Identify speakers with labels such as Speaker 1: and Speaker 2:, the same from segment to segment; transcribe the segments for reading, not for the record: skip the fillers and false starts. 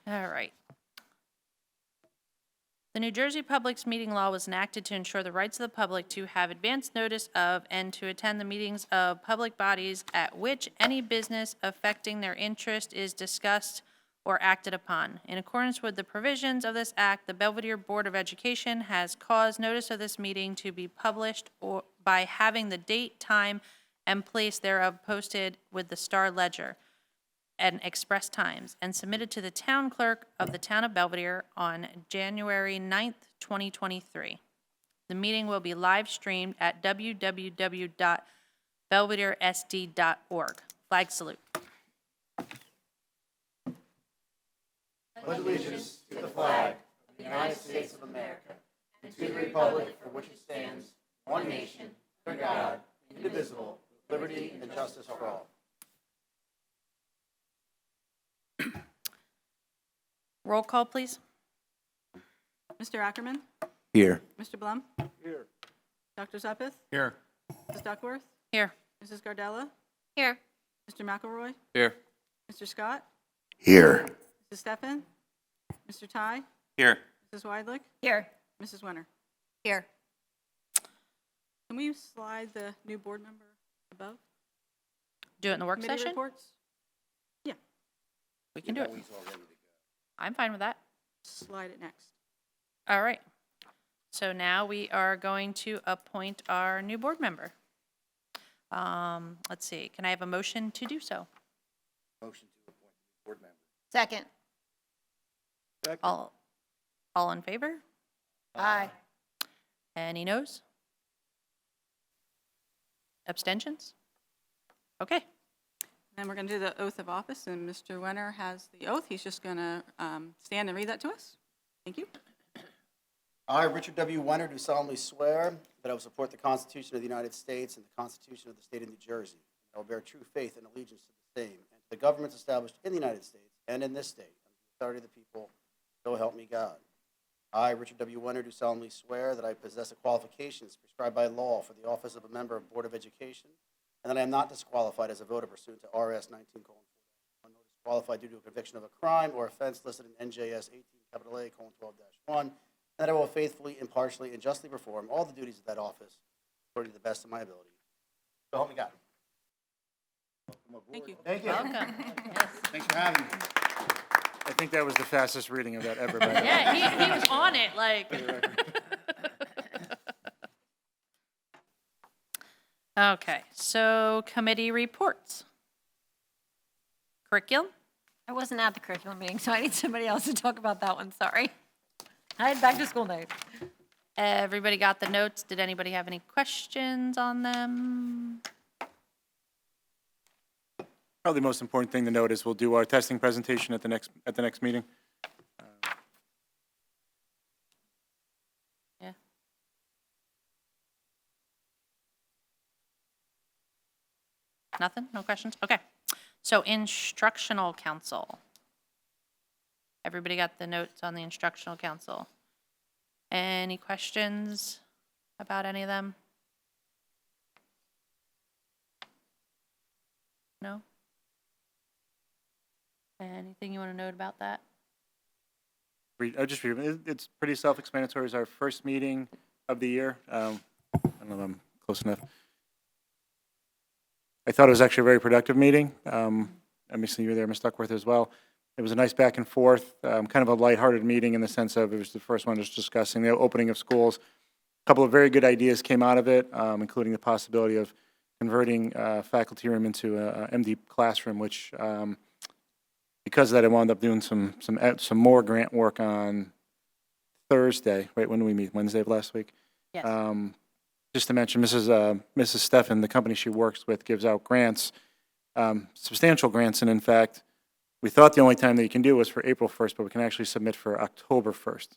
Speaker 1: All right. The New Jersey Public Meeting Law was enacted to ensure the rights of the public to have advance notice of and to attend the meetings of public bodies at which any business affecting their interest is discussed or acted upon. In accordance with the provisions of this act, the Belvidere Board of Education has caused notice of this meeting to be published or by having the date, time, and place thereof posted with the Star Ledger and Express Times, and submitted to the town clerk of the town of Belvidere on January 9th, 2023. The meeting will be live streamed at www.belvideresd.org. Flag salute.
Speaker 2: Pledge allegiance to the flag of the United States of America and to the republic for which it stands, one nation, under God, indivisible, with liberty and justice for all.
Speaker 1: Roll call, please.
Speaker 3: Mr. Ackerman?
Speaker 2: Here.
Speaker 3: Mr. Blum?
Speaker 2: Here.
Speaker 3: Dr. Zuppeth?
Speaker 2: Here.
Speaker 3: Mrs. Duckworth?
Speaker 1: Here.
Speaker 3: Mrs. Gardella?
Speaker 1: Here.
Speaker 3: Mr. McElroy?
Speaker 2: Here.
Speaker 3: Mr. Scott?
Speaker 2: Here.
Speaker 3: Mrs. Steffen? Mr. Ty?
Speaker 2: Here.
Speaker 3: Mrs. Weidlich?
Speaker 1: Here.
Speaker 3: Mrs. Wenner?
Speaker 1: Here.
Speaker 3: Can we slide the new board member above?
Speaker 1: Do it in the work
Speaker 3: Committee
Speaker 1: session?
Speaker 3: reports? Yeah,
Speaker 1: We can do it. I'm fine with that.
Speaker 3: slide it next.
Speaker 1: All right. So now we are going to appoint our new board member. Let's see. Can I have a motion to do so?
Speaker 2: Motion to appoint board member.
Speaker 4: Second.
Speaker 1: All in favor?
Speaker 4: Aye.
Speaker 1: Any noes? Abstentions? Okay.
Speaker 3: Then we're going to do the oath of office, and Mr. Wenner has the oath. He's just going to stand and read that to us. Thank you.
Speaker 2: I, Richard W. Wenner, do solemnly swear that I will support the Constitution of the United States and the Constitution of the State of New Jersey. I will bear true faith and allegiance to the same and to the governments established in the United States and in this state, under the authority of the people, so help me God. I, Richard W. Wenner, do solemnly swear that I possess the qualifications prescribed by law for the office of a member of Board of Education, and that I am not disqualified as a voter pursuant to RS 19:4, nor disqualified due to a conviction of a crime or offense listed in NJS 18:A:12-1, and that I will faithfully, impartially, and justly perform all the duties of that office according to the best of my ability. So help me God.
Speaker 3: Thank you.
Speaker 2: Thank you.
Speaker 1: Welcome.
Speaker 2: Thanks for having me.
Speaker 5: I think that was the fastest reading of that ever. By the way.
Speaker 1: Yeah, he was on it, like. Okay, so committee reports. Curriculum?
Speaker 4: I wasn't at the curriculum meeting, so I need somebody else to talk about that one, sorry. I had back to school night.
Speaker 1: Everybody got the notes? Did anybody have any questions on them?
Speaker 5: Probably the most important thing to note is we'll do our testing presentation at the next meeting.
Speaker 1: Yeah. Nothing? No questions? Okay. So instructional council. Everybody got the notes on the instructional council? Any questions about any of them? No? Anything you want to note about that?
Speaker 5: It's pretty self-explanatory. It's our first meeting of the year. I don't know if I'm close enough. I thought it was actually a very productive meeting. Obviously, you were there, Ms. Duckworth, as well. It was a nice back and forth, kind of a lighthearted meeting in the sense of it was the first one just discussing the opening of schools. A couple of very good ideas came out of it, including the possibility of converting faculty room into a MD classroom, which because of that, I wound up doing some more grant work on Thursday. Right, when did we meet? Wednesday of last week.
Speaker 1: Yes.
Speaker 5: Just to mention, Mrs. Steffen, the company she works with, gives out grants, substantial grants, and in fact, we thought the only time that you can do was for April 1st, but we can actually submit for October 1st.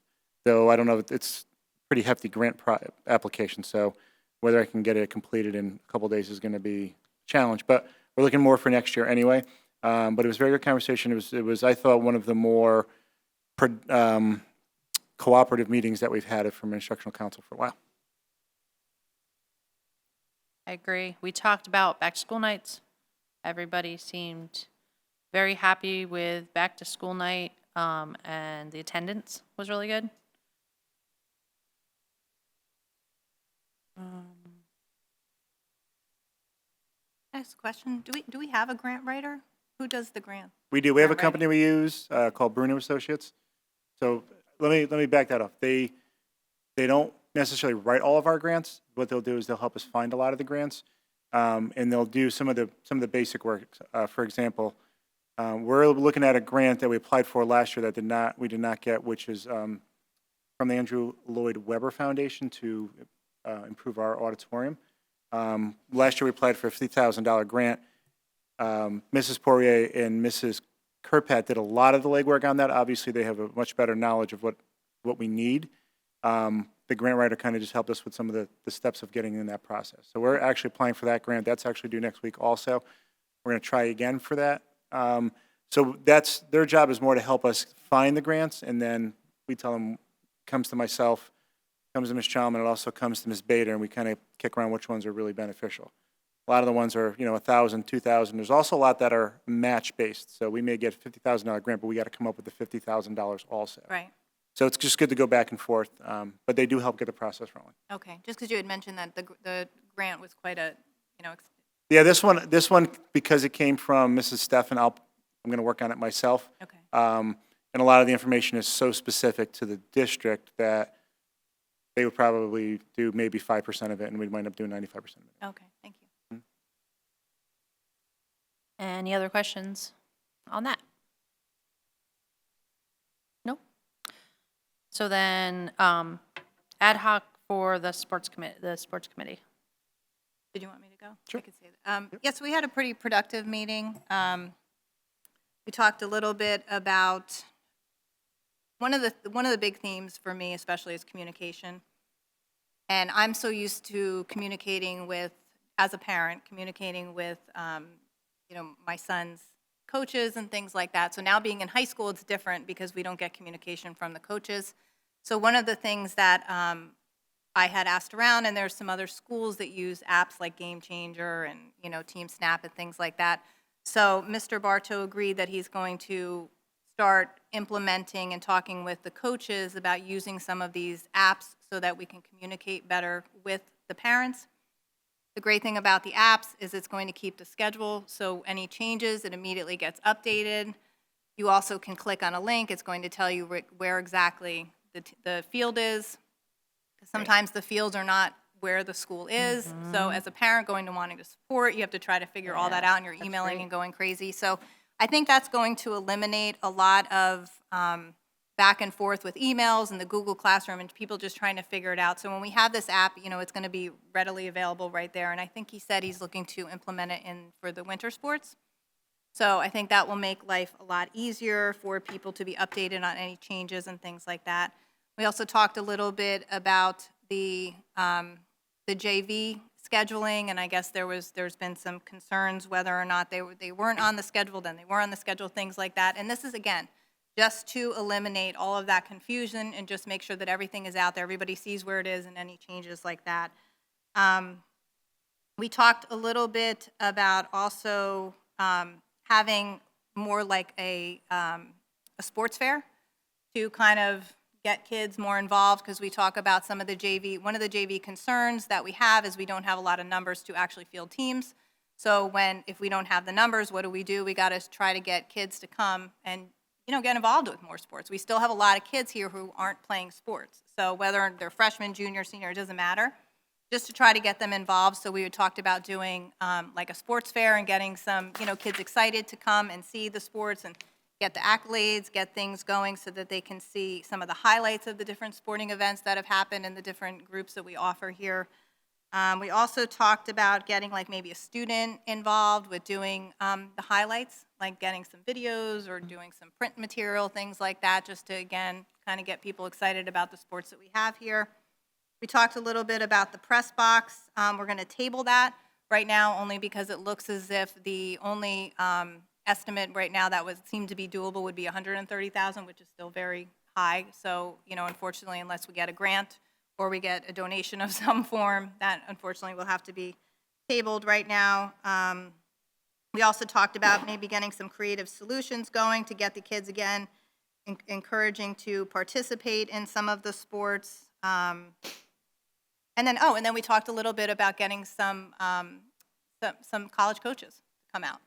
Speaker 5: Though I don't know, it's pretty hefty grant application, so whether I can get it completed in a couple days is going to be a challenge. But we're looking more for next year anyway. But it was a very good conversation. It was I thought, one of the more cooperative meetings that we've had from instructional council for a while.
Speaker 1: I agree. We talked about back to school nights. Everybody seemed very happy with back to school night. and the attendance was really good.
Speaker 6: Can I ask a question? Do we have a grant writer? Who does the grant?
Speaker 5: We do. We have a
Speaker 6: Grant
Speaker 5: company we use called Bruno Associates. So let me back that up. They don't necessarily write all of our grants. What they'll do is they'll help us find a lot of the grants, and they'll do some of the basic work. For example, we're looking at a grant that we applied for last year that we did not get, which is from the Andrew Lloyd Webber Foundation to improve our auditorium. Last year we applied for a $50,000 grant. Mrs. Poirier and Mrs. Kirpat did a lot of the legwork on that. Obviously, they have a much better knowledge of what we need. The grant writer kind of just helped us with some of the steps of getting in that process. So we're actually applying for that grant. That's actually due next week also. We're going to try again for that. So their job is more to help us find the grants, and then we tell them, comes to myself, comes to Ms. Chalman, it also comes to Ms. Bader, and we kind of kick around which ones are really beneficial. A lot of the ones are, $1,000, $2,000. There's also a lot that are match-based. So we may get a $50,000 grant, but we got to come up with the $50,000 also.
Speaker 6: Right.
Speaker 5: So it's just good to go back and forth, but they do help get the process rolling.
Speaker 6: Okay. Just because you had mentioned that the grant was quite a,
Speaker 5: Yeah, this one because it came from Mrs. Steffen, I'm going to work on it myself.
Speaker 6: okay.
Speaker 5: And a lot of the information is so specific to the district that they would probably do maybe 5% of it, and we'd wind up doing 95% of it.
Speaker 6: Okay. Thank you.
Speaker 1: Any other questions on that? No? So then, ad hoc for the sports committee.
Speaker 6: Did you want me to go?
Speaker 5: Sure.
Speaker 6: I could say that. Yes, we had a pretty productive meeting. We talked a little bit about one of the big themes for me, especially, is communication. And I'm so used to communicating with, as a parent, communicating with, my son's coaches and things like that. So now being in high school, it's different because we don't get communication from the coaches. So one of the things that I had asked around, and there's some other schools that use apps like Game Changer and, Team Snap and things like that. So Mr. Bartow agreed that he's going to start implementing and talking with the coaches about using some of these apps so that we can communicate better with the parents. The great thing about the apps is it's going to keep the schedule, so any changes, it immediately gets updated. You also can click on a link. It's going to tell you where exactly the field is. Sometimes the fields are not where the school is. So as a parent going to wanting to support, you have to try to figure all that out, and you're emailing and going crazy. So I think that's going to eliminate a lot of back and forth with emails and the Google Classroom and people just trying to figure it out. So when we have this app, it's going to be readily available right there. And I think he said he's looking to implement it for the winter sports. So I think that will make life a lot easier for people to be updated on any changes and things like that. We also talked a little bit about the JV scheduling, and I guess there's been some concerns whether or not they weren't on the schedule, then they were on the schedule, things like that. And this is, again, just to eliminate all of that confusion and just make sure that everything is out there, everybody sees where it is and any changes like that. We talked a little bit about also having more like a sports fair to kind of get kids more involved, because we talk about some of the JV. One of the JV concerns that we have is we don't have a lot of numbers to actually field teams. So if we don't have the numbers, what do? We got to try to get kids to come and get involved with more sports. We still have a lot of kids here who aren't playing sports. So whether they're freshman, junior, senior, it doesn't matter. Just to try to get them involved. So we had talked about doing like a sports fair and getting some kids excited to come and see the sports and get the accolades, get things going so that they can see some of the highlights of the different sporting events that have happened in the different groups that we offer here. We also talked about getting like maybe a student involved with doing the highlights, like getting some videos or doing some print material, things like that, just to, again, kind of get people excited about the sports that we have here. We talked a little bit about the press box. We're going to table that right now only because it looks as if the only estimate right now that seemed to be doable would be $130,000, which is still very high. So, unfortunately, unless we get a grant or we get a donation of some form, that unfortunately will have to be tabled right now. We also talked about maybe getting some creative solutions going to get the kids, again, encouraging to participate in some of the sports. And then we talked a little bit about getting some college coaches to come out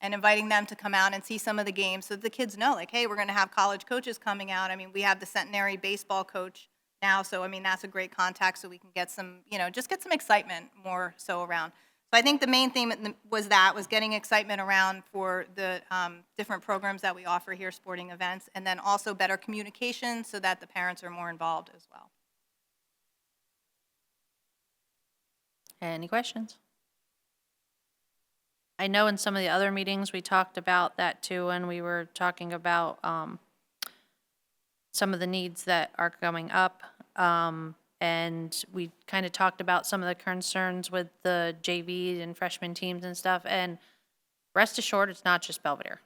Speaker 6: and inviting them to come out and see some of the games so that the kids know, like, hey, we're going to have college coaches coming out. I mean, we have the Centenary baseball coach now, so, I mean, that's a great contact, so we can get some, just get some excitement more so around. So I think the main theme was getting excitement around for the different programs that we offer here, sporting events, and then also better communication so that the parents are more involved as well.
Speaker 1: Any questions? I know in some of the other meetings, we talked about that too, and we were talking about some of the needs that are coming up. And we kind of talked about some of the concerns with the JV and freshman teams and stuff. And rest assured, it's not just Belvidere.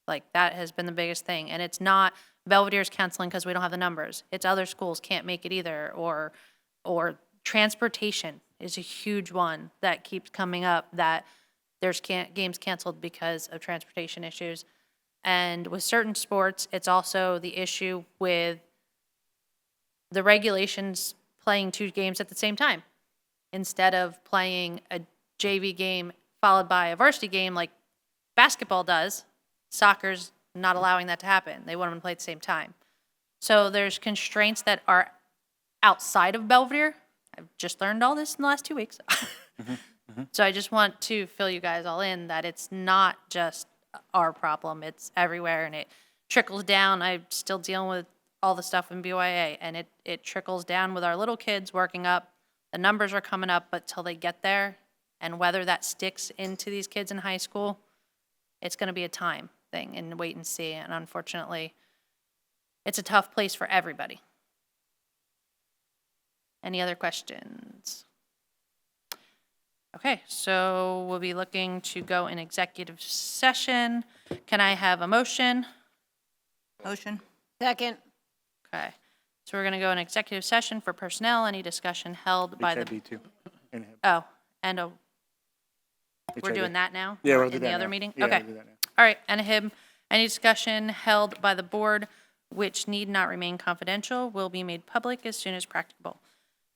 Speaker 1: Like, that has been the biggest thing. And it's not Belvidere's canceling because we don't have the numbers. It's other schools can't make it either. Or transportation is a huge one that keeps coming up, that there's games canceled because of transportation issues. And with certain sports, it's also the issue with the regulations playing 2 games at the same time. Instead of playing a JV game followed by a varsity game like basketball does, soccer's not allowing that to happen. They want them to play at the same time. So there's constraints that are outside of Belvidere. I've just learned all this in the last 2 weeks. So I just want to fill you guys all in that it's not just our problem. It's everywhere, and it trickles down. I'm still dealing with all the stuff in B.O.E, and it trickles down with our little kids working up. The numbers are coming up, but till they get there, and whether that sticks into these kids in high school, it's going to be a time thing and wait and see. And unfortunately, it's a tough place for everybody. Any other questions? Okay, so we'll be looking to go in executive session. Can I have a motion?
Speaker 6: Motion.
Speaker 4: Second.
Speaker 1: Okay, so we're going to go in executive session for personnel. Any discussion held by the,
Speaker 5: HIB too. And HIB.
Speaker 1: oh, and we're
Speaker 5: HIB.
Speaker 1: doing that now?
Speaker 5: Yeah, we'll
Speaker 1: In
Speaker 5: do
Speaker 1: the
Speaker 5: that
Speaker 1: other
Speaker 5: now.
Speaker 1: meeting?
Speaker 5: Yeah,
Speaker 1: Okay.
Speaker 5: we'll do that now.
Speaker 1: All right, and HIB, any discussion held by the board which need not remain confidential will be made public as soon as practicable.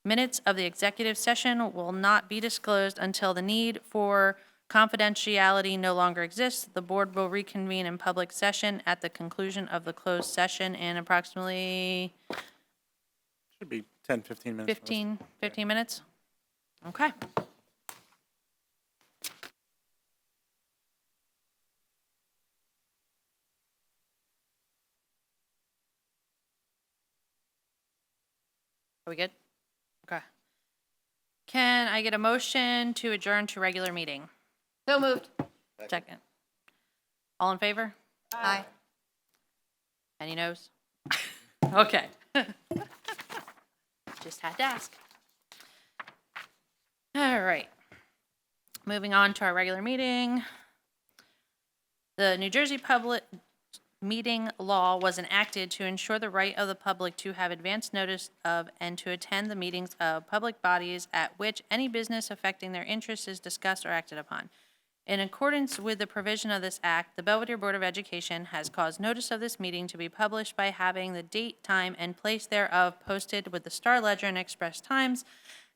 Speaker 1: Minutes of the executive session will not be disclosed until the need for confidentiality no longer exists. The board will reconvene in public session at the conclusion of the closed session in approximately
Speaker 5: Should be 10, 15 minutes.
Speaker 1: 15 minutes? Okay. Are we good? Okay. Can I get a motion to adjourn to regular meeting?
Speaker 4: So moved.
Speaker 1: Second. All in favor?
Speaker 6: Aye.
Speaker 1: Any noes? Okay. Just had to ask. All right. Moving on to our regular meeting. The New Jersey Public Meeting Law was enacted to ensure the right of the public to have advance notice of and to attend the meetings of public bodies at which any business affecting their interests is discussed or acted upon. In accordance with the provision of this act, the Belvidere Board of Education has caused notice of this meeting to be published by having the date, time, and place thereof posted with the Star Ledger and Express Times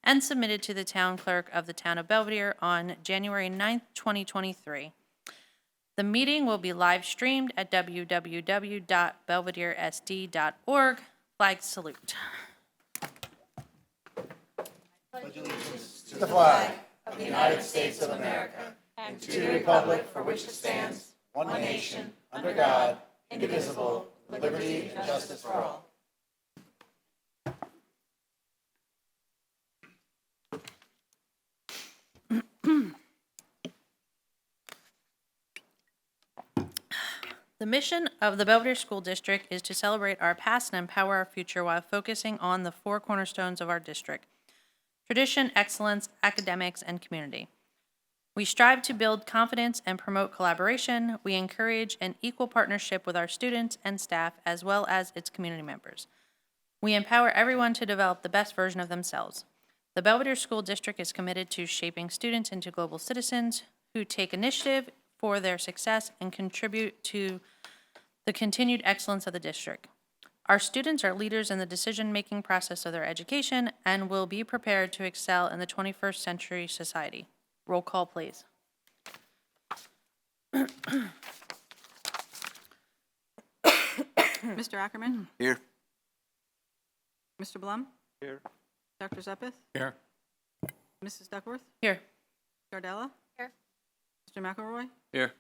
Speaker 1: and submitted to the town clerk of the town of Belvidere on January 9th, 2023. The meeting will be live streamed at www.belvideresd.org. Flag salute.
Speaker 2: To the flag of the United States of America and to the republic for which it stands, one nation, under God, indivisible, with liberty and justice for all.
Speaker 1: The mission of the Belvidere School District is to celebrate our past and empower our future while focusing on the 4 cornerstones of our district: tradition, excellence, academics, and community. We strive to build confidence and promote collaboration. We encourage an equal partnership with our students and staff as well as its community members. We empower everyone to develop the best version of themselves. The Belvidere School District is committed to shaping students into global citizens who take initiative for their success and contribute to the continued excellence of the district. Our students are leaders in the decision-making process of their education and will be prepared to excel in the 21st century society. Roll call, please.
Speaker 3: Mr. Ackerman?
Speaker 7: Here.
Speaker 3: Mr. Blum?
Speaker 7: Here.
Speaker 3: Dr. Zeppeth?
Speaker 7: Here.
Speaker 3: Mrs. Duckworth?
Speaker 1: Here.
Speaker 3: Gardella?
Speaker 4: Here.
Speaker 3: Mr. McElroy?
Speaker 7: Here.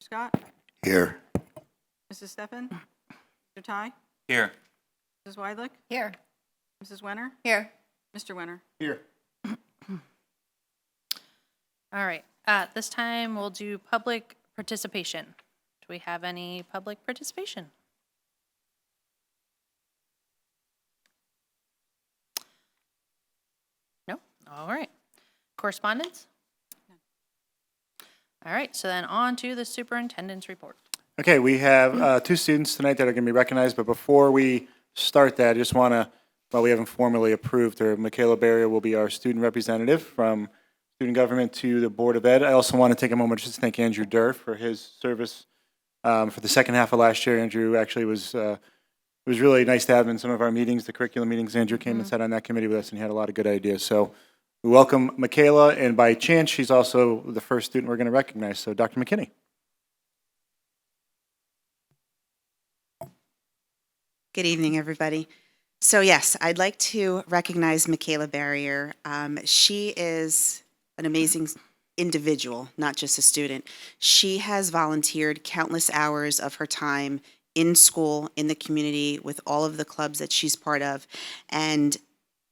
Speaker 3: Scott?
Speaker 7: Here.
Speaker 3: Mrs. Steffen? Mr. Ty?
Speaker 7: Here.
Speaker 3: Mrs. Weidlich?
Speaker 4: Here.
Speaker 3: Mrs. Wenner?
Speaker 6: Here.
Speaker 3: Mr. Wenner?
Speaker 2: Here.
Speaker 1: All right. At this time, we'll do public participation. Do we have any public participation? No? All right. Correspondence? All right, so then on to the superintendent's report.
Speaker 5: Okay, we have two students tonight that are going to be recognized, but before we start that, I just want to, well, we haven't formally approved her. Michaela Barrier will be our student representative from student government to the Board of Ed. I also want to take a moment just to thank Andrew Durr for his service for the second half of last year. Andrew actually was, it was really nice to have him in some of our meetings, the curriculum meetings. Andrew came and sat on that committee with us, and he had a lot of good ideas. So we welcome Michaela, and by chance, she's also the first student we're going to recognize. So Dr. McKinney.
Speaker 8: Good evening, everybody. So yes, I'd like to recognize Michaela Barrier. She is an amazing individual, not just a student. She has volunteered countless hours of her time in school, in the community, with all of the clubs that she's part of, and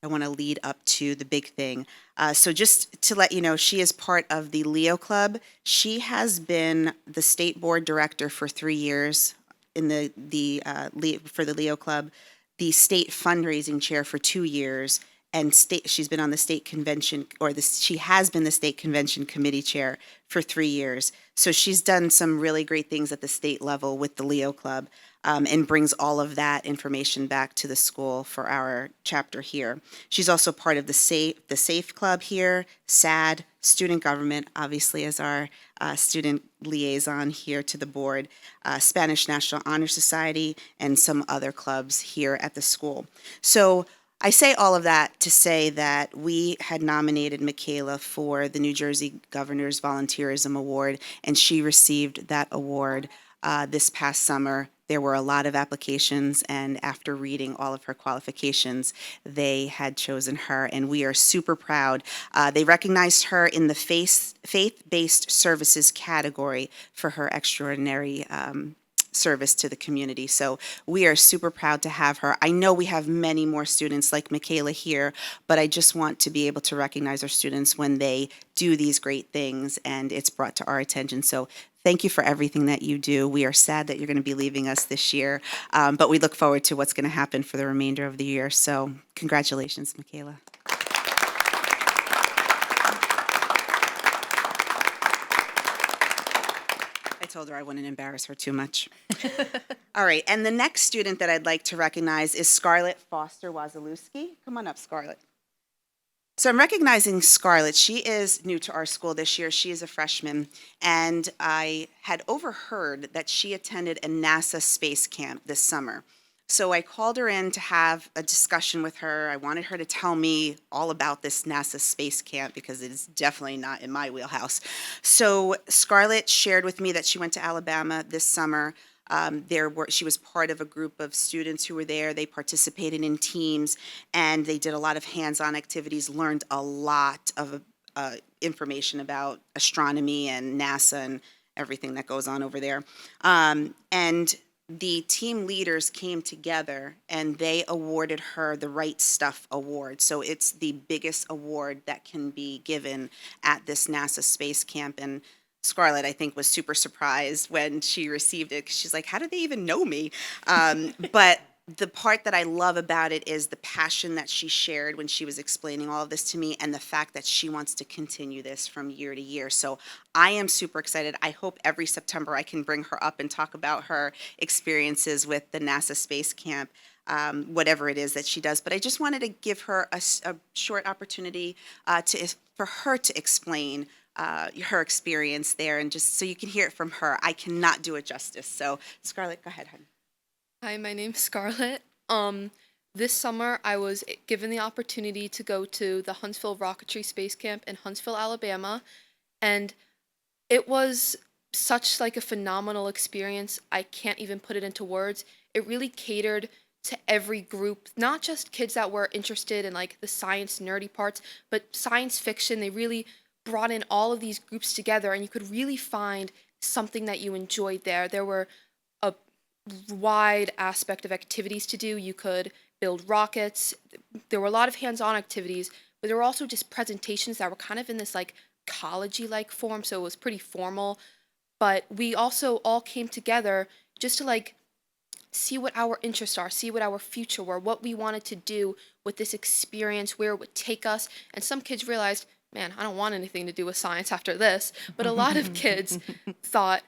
Speaker 8: I want to lead up to the big thing. So just to let you know, she is part of the Leo Club. She has been the state board director for 3 years in for the Leo Club, the state fundraising chair for 2 years, and she's been on the state convention, she has been the state convention committee chair for 3 years. So she's done some really great things at the state level with the Leo Club, and brings all of that information back to the school for our chapter here. She's also part of the SAFE Club here, SAD, student government, obviously as our student liaison here to the board, Spanish National Honor Society, and some other clubs here at the school. So I say all of that to say that we had nominated Michaela for the New Jersey Governor's Volunteerism Award, and she received that award this past summer. There were a lot of applications, and after reading all of her qualifications, they had chosen her, and we are super proud. They recognized her in the faith-based services category for her extraordinary service to the community. So we are super proud to have her. I know we have many more students like Michaela here, but I just want to be able to recognize our students when they do these great things and it's brought to our attention. So thank you for everything that you do. We are sad that you're going to be leaving us this year, but we look forward to what's going to happen for the remainder of the year. So congratulations, Michaela. I told her I wouldn't embarrass her too much. All right, and the next student that I'd like to recognize is Scarlett Foster Wazalewski. Come on up, Scarlett. So I'm recognizing Scarlett. She is new to our school this year. She is a freshman, and I had overheard that she attended a NASA space camp this summer. So I called her in to have a discussion with her. I wanted her to tell me all about this NASA space camp because it is definitely not in my wheelhouse. So Scarlett shared with me that she went to Alabama this summer. She was part of a group of students who were there. They participated in teams, and they did a lot of hands-on activities, learned a lot of information about astronomy and NASA and everything that goes on over there. And the team leaders came together and they awarded her the Right Stuff Award. So it's the biggest award that can be given at this NASA space camp. And Scarlett, I think, was super surprised when she received it, 'cause she's like, how did they even know me? But the part that I love about it is the passion that she shared when she was explaining all of this to me, and the fact that she wants to continue this from year to year. So I am super excited. I hope every September I can bring her up and talk about her experiences with the NASA Space Camp, whatever it is that she does. But I just wanted to give her a short opportunity for her to explain her experience there, and just so you can hear it from her. I cannot do it justice. So, Scarlett, go ahead, honey.
Speaker 7: Hi, my name's Scarlett. This summer I was given the opportunity to go to the Huntsville Rocketry Space Camp in Huntsville, Alabama, and it was such like a phenomenal experience. I can't even put it into words. It really catered to every group, not just kids that were interested in like the science nerdy parts, but science fiction. They really brought in all of these groups together, and you could really find something that you enjoyed there. There were a wide aspect of activities to do. You could build rockets. There were a lot of hands-on activities, but there were also just presentations that were kind of in this like college-y like form, so it was pretty formal. But we also all came together just to like see what our interests are, see what our future were, what we wanted to do with this experience, where it would take us. And some kids realized, man, I don't want anything to do with science after this. But a lot of kids thought,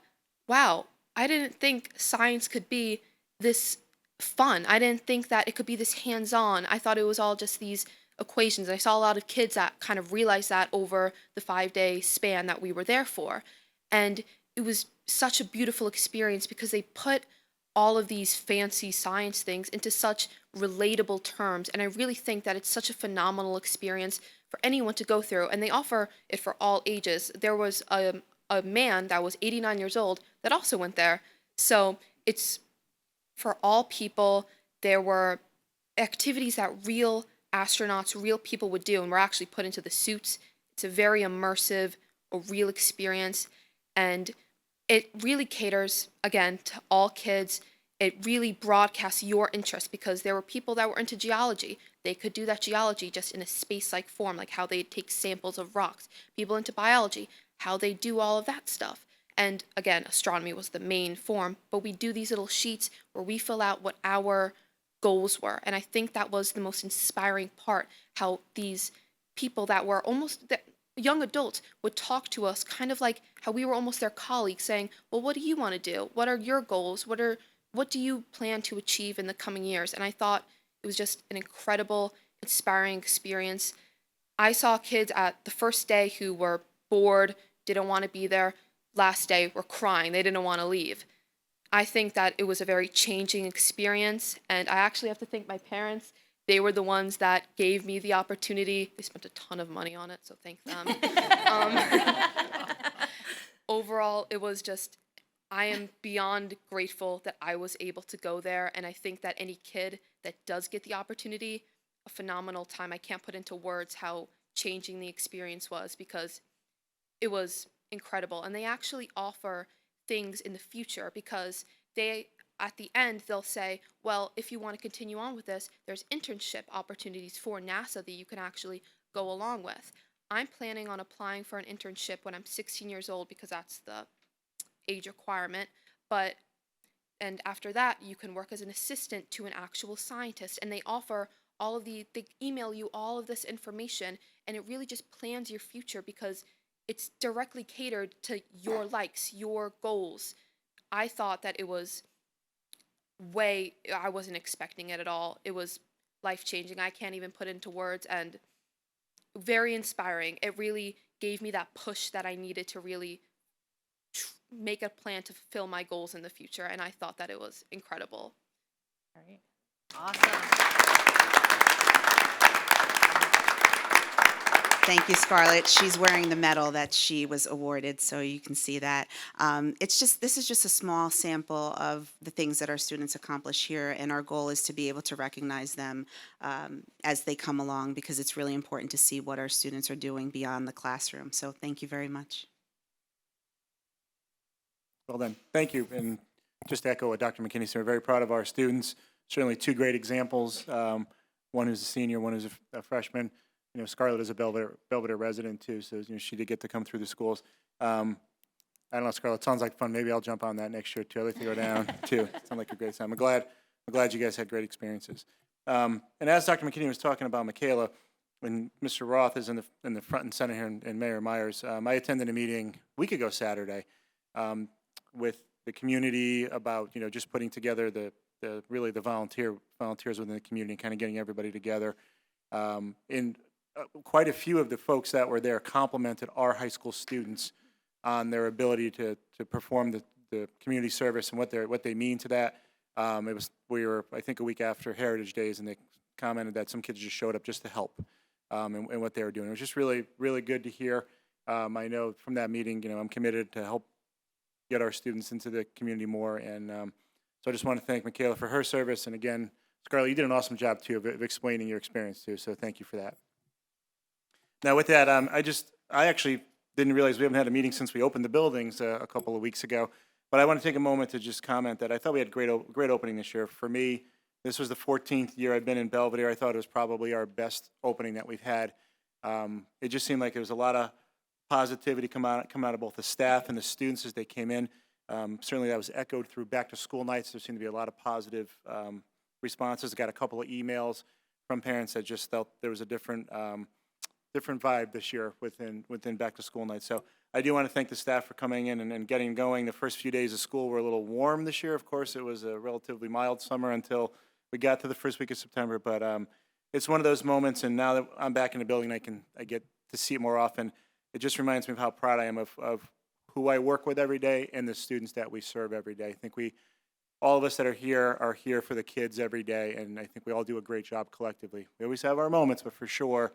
Speaker 7: wow, I didn't think science could be this fun. I didn't think that it could be this hands-on. I thought it was all just these equations. I saw a lot of kids that kind of realized that over the 5-day span that we were there for. And it was such a beautiful experience because they put all of these fancy science things into such relatable terms. And I really think that it's such a phenomenal experience for anyone to go through. And they offer it for all ages. There was a man that was 89 years old that also went there. So it's for all people. There were activities that real astronauts, real people would do, and were actually put into the suits. It's a very immersive, a real experience, and it really caters, again, to all kids. It really broadcasts your interest because there were people that were into geology. They could do that geology just in a space-like form, like how they take samples of rocks. People into biology, how they do all of that stuff. And again, astronomy was the main form, but we do these little sheets where we fill out what our goals were. And I think that was the most inspiring part, how these people that were almost young adults would talk to us kind of like how we were almost their colleagues, saying, well, what do you want to do? What are your goals? What do you plan to achieve in the coming years? And I thought it was just an incredible, inspiring experience. I saw kids at the first day who were bored, didn't want to be there. Last day were crying. They didn't want to leave. I think that it was a very changing experience, and I actually have to thank my parents. They were the ones that gave me the opportunity. They spent a ton of money on it, so thank them. Overall, it was just, I am beyond grateful that I was able to go there, and I think that any kid that does get the opportunity, a phenomenal time. I can't put into words how changing the experience was because it was incredible. And they actually offer things in the future because they, at the end, they'll say, well, if you want to continue on with this, there's internship opportunities for NASA that you can actually go along with. I'm planning on applying for an internship when I'm 16 years old because that's the age requirement. And after that, you can work as an assistant to an actual scientist. And they offer they email you all of this information, and it really just plans your future because it's directly catered to your likes, your goals. I thought that it was I wasn't expecting it at all. It was life-changing. I can't even put it into words, and very inspiring. It really gave me that push that I needed to really make a plan to fulfill my goals in the future, and I thought that it was incredible.
Speaker 1: All right. Awesome.
Speaker 8: Thank you, Scarlett. She's wearing the medal that she was awarded, so you can see that. This is just a small sample of the things that our students accomplish here, and our goal is to be able to recognize them as they come along because it's really important to see what our students are doing beyond the classroom. So thank you very much.
Speaker 5: Well done. Thank you. And just to echo what Dr. McKinney said, we're very proud of our students. Certainly two great examples, one who's a senior, one who's a freshman. Scarlett is a Belvidere resident too, so she did get to come through the schools. I don't know, Scarlett, sounds like fun. Maybe I'll jump on that next year too. I'd like to go down too. Sounds like a great time. I'm glad you guys had great experiences. And as Dr. McKinney was talking about Michaela, when Mr. Roth is in the front and center here, and Mayor Myers, I attended a meeting a week ago Saturday with the community about just putting together the volunteers within the community and kind of getting everybody together. In quite a few of the folks that were there complimented our high school students on their ability to perform the community service and what they mean to that. We were, I think, a week after Heritage Days, and they commented that some kids just showed up just to help in what they were doing. It was just really, really good to hear. I know from that meeting, I'm committed to help get our students into the community more, and so I just want to thank Michaela for her service, and again, Scarlett, you did an awesome job too of explaining your experience too, so thank you for that. Now with that, I actually didn't realize we haven't had a meeting since we opened the buildings a couple of weeks ago, but I want to take a moment to just comment that I thought we had great opening this year. For me, this was the 14th year I've been in Belvidere. I thought it was probably our best opening that we've had. It just seemed like there was a lot of positivity come out of both the staff and the students as they came in. Certainly that was echoed through back to school nights. There seemed to be a lot of positive responses. I got a couple of emails from parents that just felt there was a different vibe this year within back to school nights. So I do want to thank the staff for coming in and getting going. The first few days of school were a little warm this year. Of course, it was a relatively mild summer until we got to the first week of September. But it's one of those moments, and now that I'm back in the building, I get to see it more often. It just reminds me of how proud I am of who I work with every day and the students that we serve every day. I think all of us that are here for the kids every day, and I think we all do a great job collectively. We always have our moments, but for sure,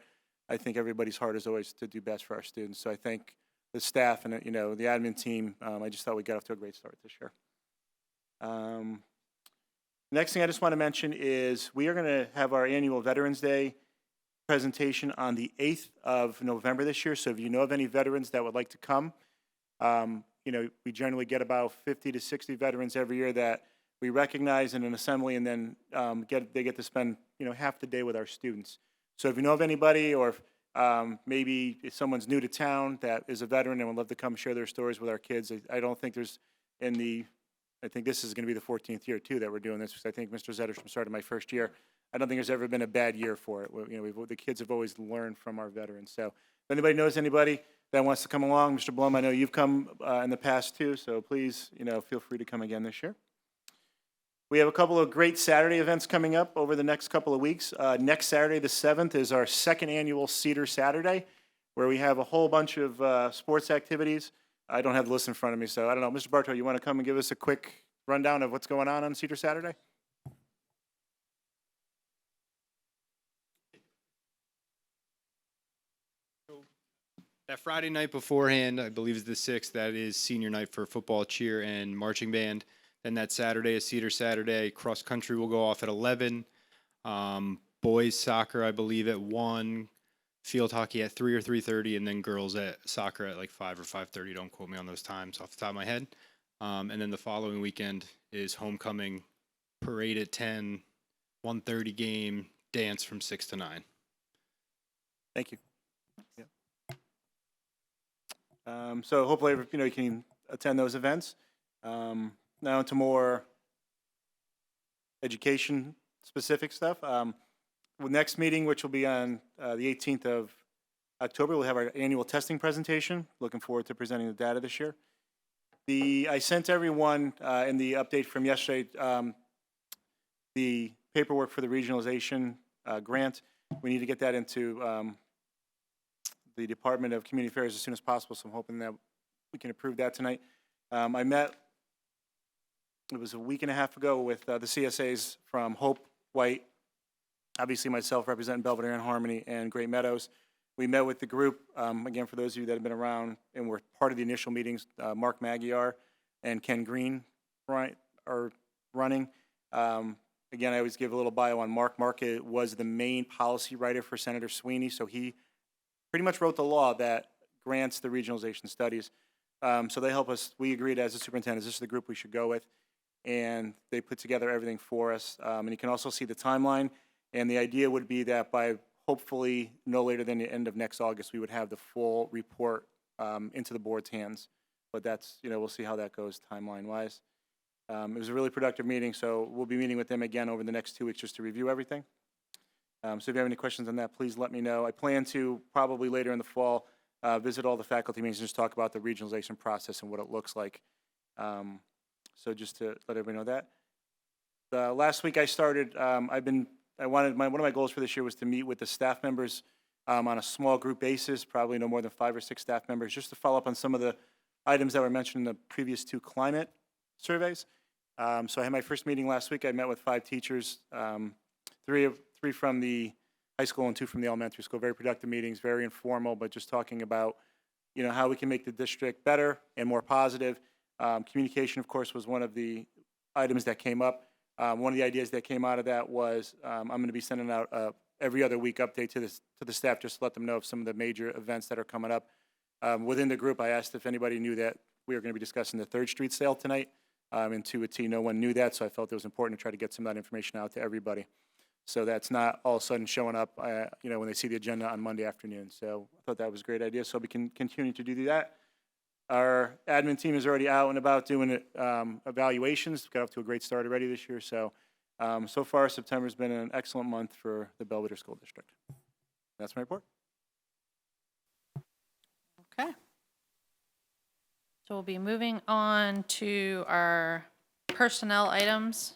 Speaker 5: I think everybody's heart is always to do best for our students. So I thank the staff and the admin team. I just thought we got off to a great start this year. Next thing I just want to mention is we are going to have our annual Veterans Day presentation on the 8th of November this year. So if you know of any veterans that would like to come, we generally get about 50 to 60 veterans every year that we recognize in an assembly, and then they get to spend half the day with our students. So if you know of anybody, or maybe if someone's new to town that is a veteran and would love to come share their stories with our kids, I don't think there's I think this is going to be the 14th year too that we're doing this, because I think Mr. Zetterstrom started my first year. I don't think there's ever been a bad year for it. The kids have always learned from our veterans. So if anybody knows anybody that wants to come along, Mr. Blum, I know you've come in the past too, so please, feel free to come again this year. We have a couple of great Saturday events coming up over the next couple of weeks. Next Saturday, the 7th, is our second annual Cedar Saturday, where we have a whole bunch of sports activities. I don't have the list in front of me, so I don't know. Mr. Bartow, you want to come and give us a quick rundown of what's going on Cedar Saturday?
Speaker 9: That Friday night beforehand, I believe is the 6th, that is senior night for football, cheer, and marching band. Then that Saturday is Cedar Saturday. Cross country will go off at 11. Boys soccer, I believe, at 1. Field hockey at 3 or 3:30, and then girls at soccer at like 5 or 5:30. Don't quote me on those times off the top of my head. And then the following weekend is homecoming, parade at 10, 1:30 game, dance from 6 to 9.
Speaker 5: Thank you. Yeah. So hopefully, you can attend those events. Now into more education-specific stuff. Next meeting, which will be on the 18th of October, we'll have our annual testing presentation. Looking forward to presenting the data this year. I sent everyone in the update from yesterday the paperwork for the regionalization grant. We need to get that into the Department of Community Affairs as soon as possible, so I'm hoping that we can approve that tonight. I met, it was a week and a half ago, with the CSAs from Hope, White, obviously myself representing Belvidere and Harmony, and Great Meadows. We met with the group, again, for those of you that have been around and were part of the initial meetings, Mark Magyar and Ken Green are running. Again, I always give a little bio on Mark. Mark was the main policy writer for Senator Sweeney, so he pretty much wrote the law that grants the regionalization studies. So they help us. We agreed as a superintendent, this is the group we should go with, and they put together everything for us. And you can also see the timeline. And the idea would be that by hopefully no later than the end of next August, we would have the full report into the board's hands. But that's, we'll see how that goes timeline-wise. It was a really productive meeting, so we'll be meeting with them again over the next 2 weeks just to review everything. So if you have any questions on that, please let me know. I plan to probably later in the fall visit all the faculty meetings and just talk about the regionalization process and what it looks like. So just to let everybody know that. Last week I started, one of my goals for this year was to meet with the staff members on a small group basis, probably no more than 5 or 6 staff members, just to follow up on some of the items that were mentioned in the previous 2 climate surveys. So I had my first meeting last week. I met with 5 teachers, 3 from the high school and 2 from the elementary school. Very productive meetings, very informal, but just talking about, how we can make the district better and more positive. Communication, of course, was one of the items that came up. One of the ideas that came out of that was I'm going to be sending out a every other week update to the staff, just to let them know of some of the major events that are coming up. Within the group, I asked if anybody knew that we were going to be discussing the 3rd Street sale tonight. And to a T, no one knew that, so I felt it was important to try to get some of that information out to everybody. So that's not all of a sudden showing up, when they see the agenda on Monday afternoon. So I thought that was a great idea, so we can continue to do that. Our admin team is already out and about doing evaluations. Got off to a great start already this year. So far, September's been an excellent month for the Belvidere School District. That's my report.
Speaker 1: Okay. So we'll be moving on to our personnel items.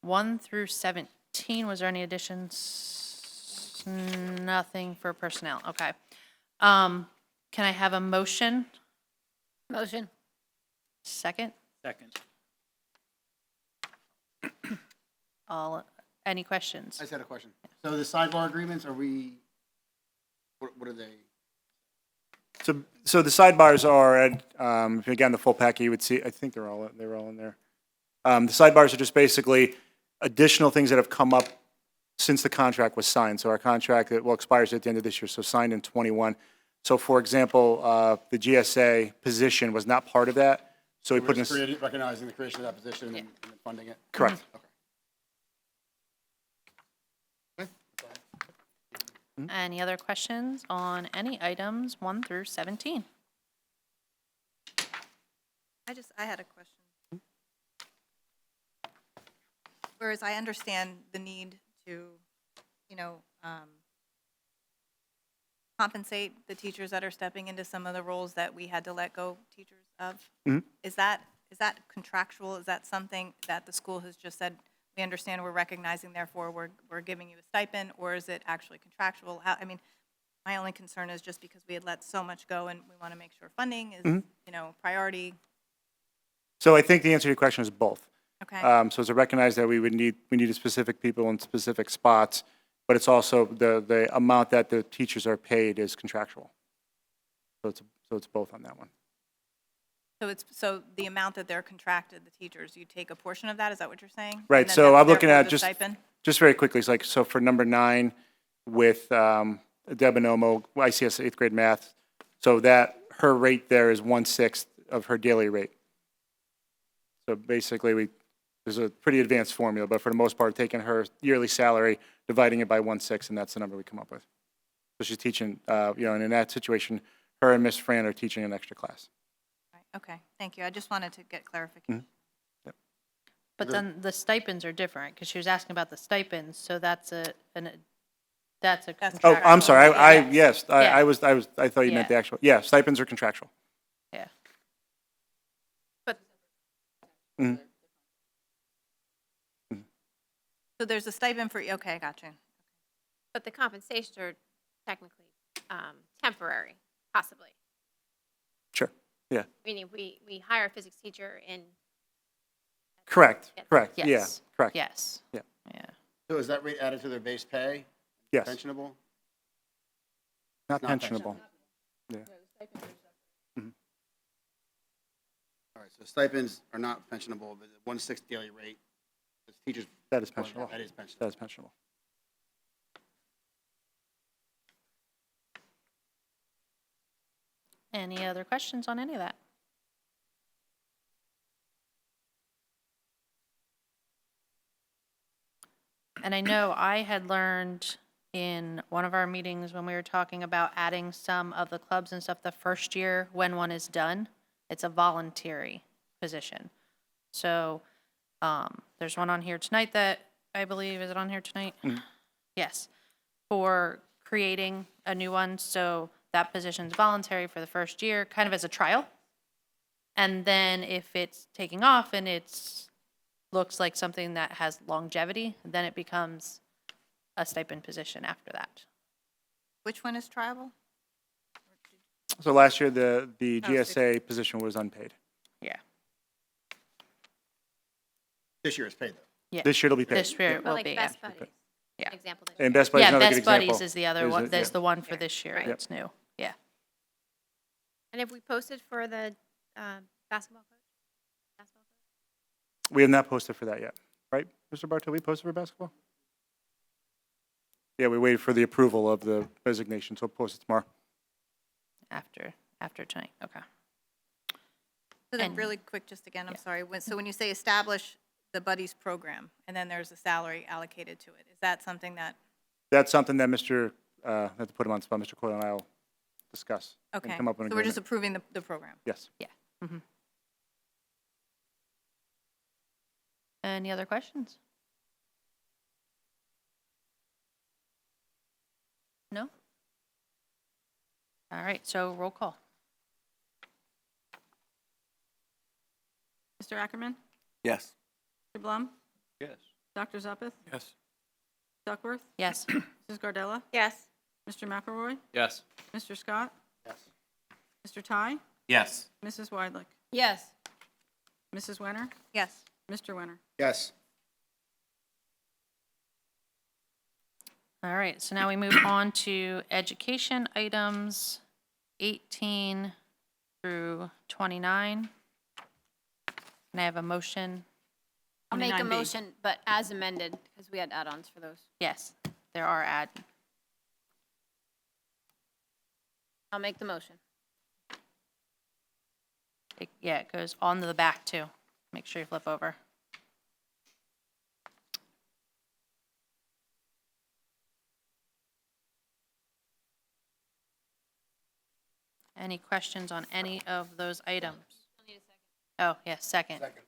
Speaker 1: 1 through 17, was there any additions? Nothing for personnel, okay. Can I have a motion?
Speaker 4: Motion.
Speaker 1: Second?
Speaker 10: Second.
Speaker 1: Any questions?
Speaker 2: I just had a question. So the sidebar agreements, what are they?
Speaker 5: So the sidebars are, again, the full packet you would see, I think they're all in there. The sidebars are just basically additional things that have come up since the contract was signed. So our contract, expires at the end of this year, so signed in '21. So for example, the GSA position was not part of that, so we
Speaker 2: We're
Speaker 5: put in.
Speaker 2: just recognizing the creation of that position and then funding it?
Speaker 5: Correct.
Speaker 2: Okay.
Speaker 1: Any other questions on any items 1 through 17?
Speaker 6: I had a question. Whereas I understand the need to, compensate the teachers that are stepping into some of the roles that we had to let go teachers of.
Speaker 5: Mhm.
Speaker 6: Is that contractual? Is that something that the school has just said, we understand, we're recognizing, therefore we're giving you a stipend, or is it actually contractual? My only concern is just because we had let so much go and we want to make sure funding is, priority.
Speaker 5: So I think the answer to your question is both.
Speaker 6: Okay.
Speaker 5: So to recognize that we needed specific people in specific spots, but it's also the amount that the teachers are paid is contractual. So it's both on that one.
Speaker 6: So the amount that they're contracted, the teachers, you take a portion of that, is that what you're saying?
Speaker 5: Right,
Speaker 6: And then
Speaker 5: so
Speaker 6: that's
Speaker 5: I'm looking
Speaker 6: therefore
Speaker 5: at
Speaker 6: the
Speaker 5: just
Speaker 6: stipend?
Speaker 5: very quickly, it's like, so for number 9 with Deb Anomo, ICS 8th grade math, so that her rate there is 1/6 of her daily rate. So basically, there's a pretty advanced formula, but for the most part, taking her yearly salary, dividing it by 1/6, and that's the number we come up with. So she's teaching, and in that situation, her and Miss Fran are teaching an extra class.
Speaker 6: Right, okay, thank you. I just wanted to get clarification.
Speaker 1: But then the stipends are different, because she was asking about the stipends, so that's a
Speaker 6: That's
Speaker 5: Oh,
Speaker 1: contractual.
Speaker 5: I'm sorry,
Speaker 1: Yes.
Speaker 5: I thought you meant the
Speaker 1: Yeah.
Speaker 5: actual, stipends are contractual.
Speaker 1: Yeah.
Speaker 6: But,
Speaker 5: Mhm.
Speaker 6: so there's a stipend for, okay, I got you.
Speaker 11: But the compensations are technically temporary, possibly.
Speaker 5: Sure, yeah,
Speaker 11: Meaning we hire a physics teacher and
Speaker 5: correct,
Speaker 11: Yes.
Speaker 5: correct, yeah,
Speaker 1: Yes.
Speaker 5: correct.
Speaker 1: Yes.
Speaker 5: Yeah.
Speaker 1: Yeah.
Speaker 2: So is that rate added to their base pay?
Speaker 5: Yes,
Speaker 2: Pensionable?
Speaker 5: not
Speaker 2: Not
Speaker 5: pensionable. Yeah.
Speaker 2: All right, so stipends are not pensionable, but the 1/6 daily rate, the teachers.
Speaker 5: That is pensionable.
Speaker 2: That is pensionable.
Speaker 5: That is pensionable.
Speaker 1: Any other questions on any of that? And I know I had learned in one of our meetings when we were talking about adding some of the clubs and stuff the first year when one is done, it's a voluntary position. So there's one on here tonight that I believe, is it on here tonight? Yes, for creating a new one. So that position's voluntary for the first year, kind of as a trial. And then if it's taking off and it's looks like something that has longevity, then it becomes a stipend position after that.
Speaker 6: Which one is tribal?
Speaker 5: So last year, the
Speaker 6: Oh,
Speaker 5: GSA position was unpaid.
Speaker 1: Yeah.
Speaker 2: This year is paid, though.
Speaker 1: Yeah.
Speaker 5: This year it'll be paid.
Speaker 1: This year it
Speaker 11: But
Speaker 1: will
Speaker 11: like
Speaker 1: be, yeah.
Speaker 11: Best Buddies.
Speaker 1: Yeah.
Speaker 11: Example. this
Speaker 5: And
Speaker 11: year.
Speaker 5: Best Buddy's
Speaker 1: Yeah,
Speaker 5: another good
Speaker 1: Best
Speaker 5: example.
Speaker 1: Buddies is the other one, there's
Speaker 5: yeah.
Speaker 1: the one for this year
Speaker 11: Right.
Speaker 1: that's new, yeah.
Speaker 11: And have we posted for the basketball coach? Basketball coach?
Speaker 5: We have not posted for that yet, right, Mr. Bartow? We posted for basketball? Yeah, we waited for the approval of the resignation, so we'll post it tomorrow.
Speaker 1: After tonight, okay.
Speaker 6: So then
Speaker 1: And-
Speaker 6: really quick, just again, I'm
Speaker 1: yeah.
Speaker 6: sorry. So when you say establish the Buddies program, and then there's a salary allocated to it, is that something that,
Speaker 5: That's something that Mr., I have to put him on the spot, Mr. Coyle and I will discuss. and
Speaker 6: okay.
Speaker 5: Come up with an
Speaker 6: So we're just
Speaker 5: agreement.
Speaker 6: approving the program?
Speaker 5: Yes.
Speaker 1: Any other questions? No? All right, so roll call.
Speaker 3: Mr. Ackerman?
Speaker 2: Yes.
Speaker 3: Mr. Blum?
Speaker 9: Yes.
Speaker 3: Dr. Zuppeth?
Speaker 9: Yes.
Speaker 3: Duckworth?
Speaker 1: Yes.
Speaker 3: Mrs. Gardella?
Speaker 11: Yes.
Speaker 3: Mr. McElroy?
Speaker 9: Yes.
Speaker 3: Mr. Scott?
Speaker 2: Yes.
Speaker 3: Mr. Ty?
Speaker 9: Yes.
Speaker 3: Mrs. Weidlich?
Speaker 4: Yes.
Speaker 3: Mrs. Wenner?
Speaker 6: Yes.
Speaker 3: Mr. Wenner?
Speaker 2: Yes.
Speaker 1: All right, so now we move on to education items 18 through 29. Can I have a motion?
Speaker 11: I'll make a
Speaker 3: 29B.
Speaker 11: motion, but as amended, because we had add-ons for those.
Speaker 1: Yes, there are
Speaker 11: I'll make the motion.
Speaker 1: yeah, it goes on to the back too. Make sure you flip over. Any questions on any of those items? Oh, yes, second.
Speaker 2: Second.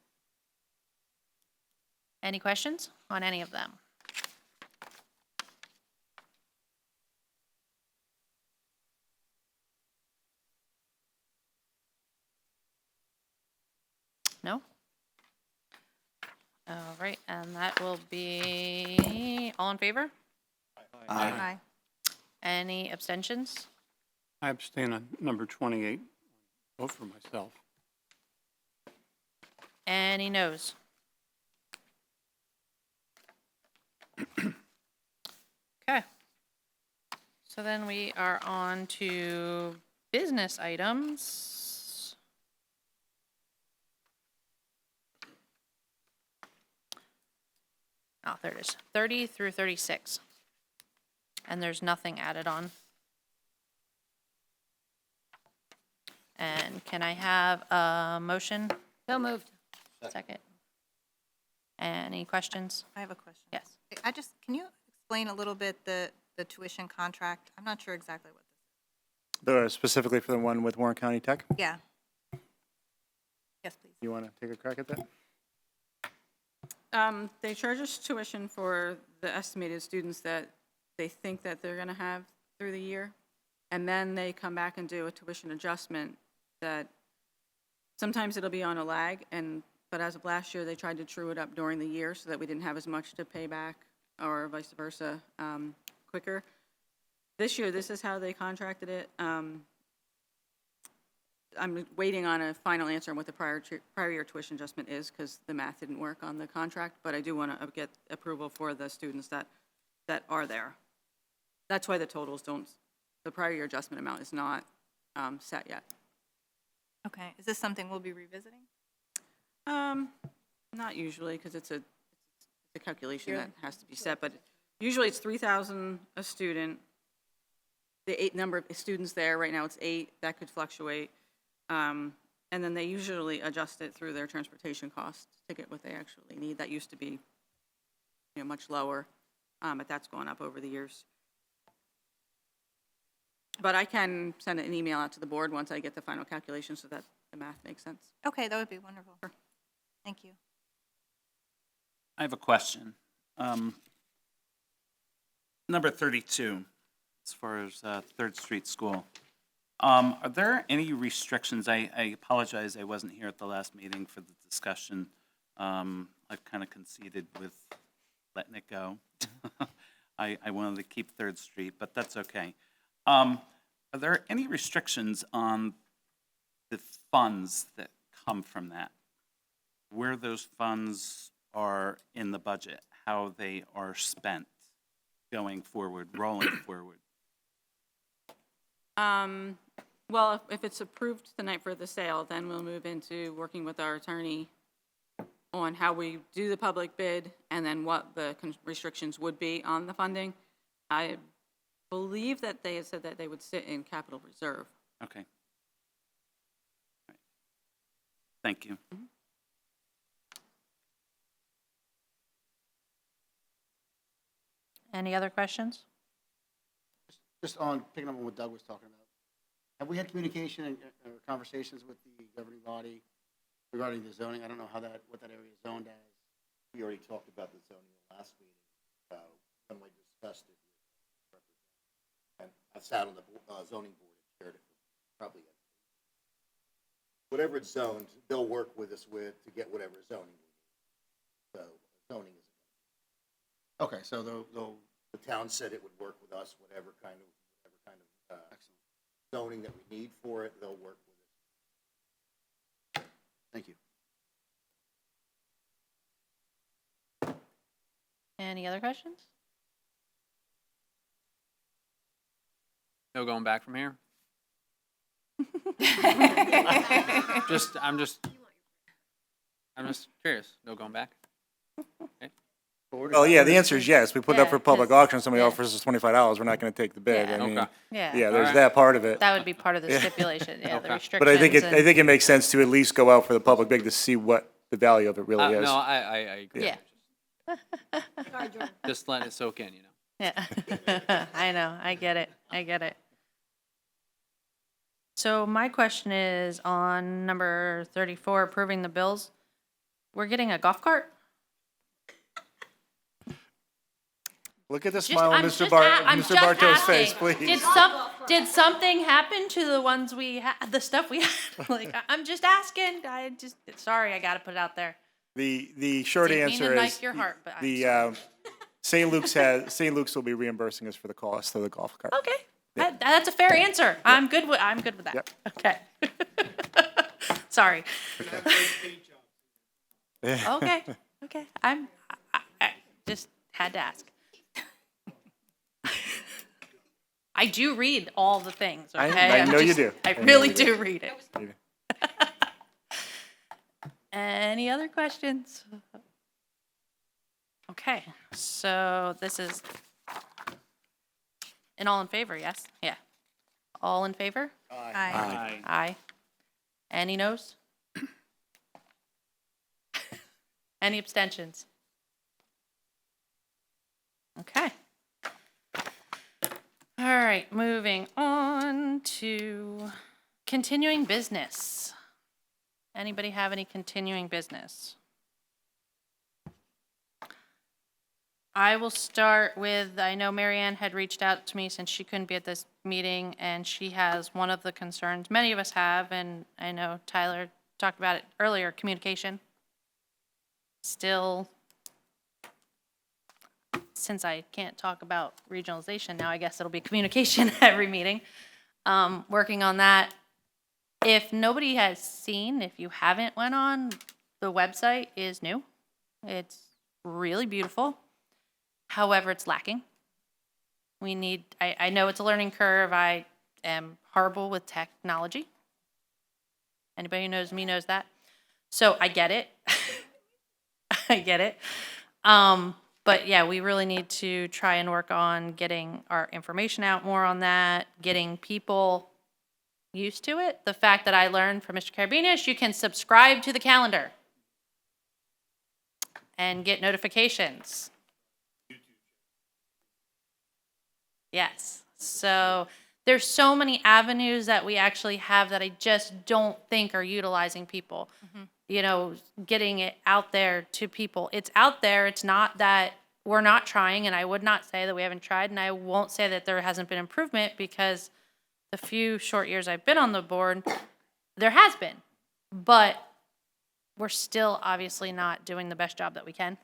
Speaker 1: Any questions on any of them? No? All right, and that will be, all in favor?
Speaker 6: Aye.
Speaker 1: Any abstentions?
Speaker 10: I abstain on number 28. Vote for myself.
Speaker 1: Any noes? Okay. So then we are on to business items. Oh, there it is, 30 through 36. And there's nothing added on. And can I have a motion?
Speaker 11: So moved.
Speaker 1: Second. Any questions?
Speaker 6: I have a question.
Speaker 1: Yes.
Speaker 6: Can you explain a little bit the tuition contract? I'm not sure exactly what
Speaker 5: Specifically for the one with Warren County Tech?
Speaker 6: yeah. Yes, please.
Speaker 5: You want to take a crack at that?
Speaker 3: They charge us tuition for the estimated students that they think that they're going to have through the year. And then they come back and do a tuition adjustment that sometimes it'll be on a lag. But as of last year, they tried to true it up during the year so that we didn't have as much to pay back or vice versa quicker. This year, this is how they contracted it. I'm waiting on a final answer on what the prior year tuition adjustment is because the math didn't work on the contract, but I do want to get approval for the students that are there. That's why the totals the prior year adjustment amount is not set yet.
Speaker 6: Okay. Is this something we'll be revisiting?
Speaker 3: Not usually because it's a calculation that has to be set, but usually it's 3,000 a student. The number of students there, right now it's 8, that could fluctuate. And then they usually adjust it through their transportation costs to get what they actually need. That used to be, much lower, but that's gone up over the years. But I can send an email out to the board once I get the final calculation so that the math makes sense.
Speaker 6: Okay, that would be wonderful. Thank you.
Speaker 12: I have a question. Number 32, as far as 3rd Street School. Are there any restrictions? I apologize, I wasn't here at the last meeting for the discussion. I've kind of conceded with letting it go. I wanted to keep 3rd Street, but that's okay. Are there any restrictions on the funds that come from that? Where those funds are in the budget, how they are spent going forward, rolling forward?
Speaker 3: Well, if it's approved tonight for the sale, then we'll move into working with our attorney on how we do the public bid and then what the restrictions would be on the funding. I believe that they had said that they would sit in capital reserve.
Speaker 12: Okay. All right. Thank you.
Speaker 1: Any other questions?
Speaker 2: Just on, picking up on what Doug was talking about, have we had communication and conversations with the governing body regarding the zoning? I don't know what that area is zoned as.
Speaker 13: We already talked about the zoning last meeting, when we discussed it. And I sat on the zoning board and chaired it for probably whatever it's zoned, they'll work with us to get whatever zoning we need. So zoning is.
Speaker 2: Okay, so
Speaker 13: The town said it would work with us, whatever kind of zoning that we need for it, they'll work with us.
Speaker 2: thank you.
Speaker 1: Any other questions?
Speaker 10: No going back from here? I'm just curious. No going back?
Speaker 5: Well, yeah, the answer is yes. We put it up
Speaker 1: Yeah,
Speaker 5: for public
Speaker 1: 'cause-
Speaker 5: auction, somebody
Speaker 1: yeah.
Speaker 5: offers us $25, we're not gonna take the bid.
Speaker 1: Yeah.
Speaker 5: I mean,
Speaker 10: Okay.
Speaker 1: Yeah.
Speaker 5: yeah, there's
Speaker 10: Alright.
Speaker 5: that part of it.
Speaker 1: That would be part of the stipulation, yeah, the
Speaker 10: Okay.
Speaker 1: restrictions.
Speaker 5: But I think
Speaker 1: and-
Speaker 5: it makes sense to at least go out for the public big to see what the value of it really is.
Speaker 10: No, I agree.
Speaker 1: Yeah.
Speaker 10: Just letting it soak in, you know.
Speaker 1: Yeah. I know, I get it. So my question is on number 34, approving the bills. We're getting a golf cart?
Speaker 5: Look at the
Speaker 1: Just-
Speaker 5: smile on
Speaker 1: I'm
Speaker 5: Mr.
Speaker 1: just a- I'm
Speaker 5: Mr.
Speaker 1: just
Speaker 5: Bartow's face,
Speaker 1: asking.
Speaker 5: please.
Speaker 1: Did something happen to the ones the stuff we had? Like, I'm just asking, sorry, I gotta put it out there.
Speaker 5: The short
Speaker 1: Didn't mean to
Speaker 5: answer
Speaker 1: knife
Speaker 5: is,
Speaker 1: your heart, but I'm
Speaker 5: the, St. Luke's will be reimbursing us for the cost of the golf cart.
Speaker 1: Okay, that's a fair answer. I'm good with that.
Speaker 5: Yep.
Speaker 1: Okay. Sorry. Okay, I just had to ask. I do read all the things, okay?
Speaker 5: I know you do.
Speaker 1: I
Speaker 5: I know
Speaker 1: really
Speaker 5: you do.
Speaker 1: do read it. Any other questions? Okay, so this is an all in favor, yes? Yeah. All in favor?
Speaker 6: Aye.
Speaker 1: Aye. Any noes? Any abstentions? Okay. All right, moving on to continuing business. Anybody have any continuing business? I will start with, I know Marianne had reached out to me since she couldn't be at this meeting, and she has one of the concerns many of us have, and I know Tyler talked about it earlier, communication. Still, since I can't talk about regionalization now, I guess it'll be communication at every meeting. Working on that. If nobody has seen, if you haven't went on, the website is new. It's really beautiful. However, it's lacking. We need, I know it's a learning curve. I am horrible with technology. Anybody who knows me knows that. So I get it. I get it. But yeah, we really need to try and work on getting our information out more on that, getting people used to it. The fact that I learned from Mr. Carabinius, you can subscribe to the calendar and get notifications. Yes. So there's so many avenues that we actually have that I just don't think are utilizing people. You know, getting it out there to people. It's out there. It's not that we're not trying, and I would not say that we haven't tried, and I won't say that there hasn't been improvement, because the few short years I've been on the board, there has been. But we're still obviously not doing the best job that we can.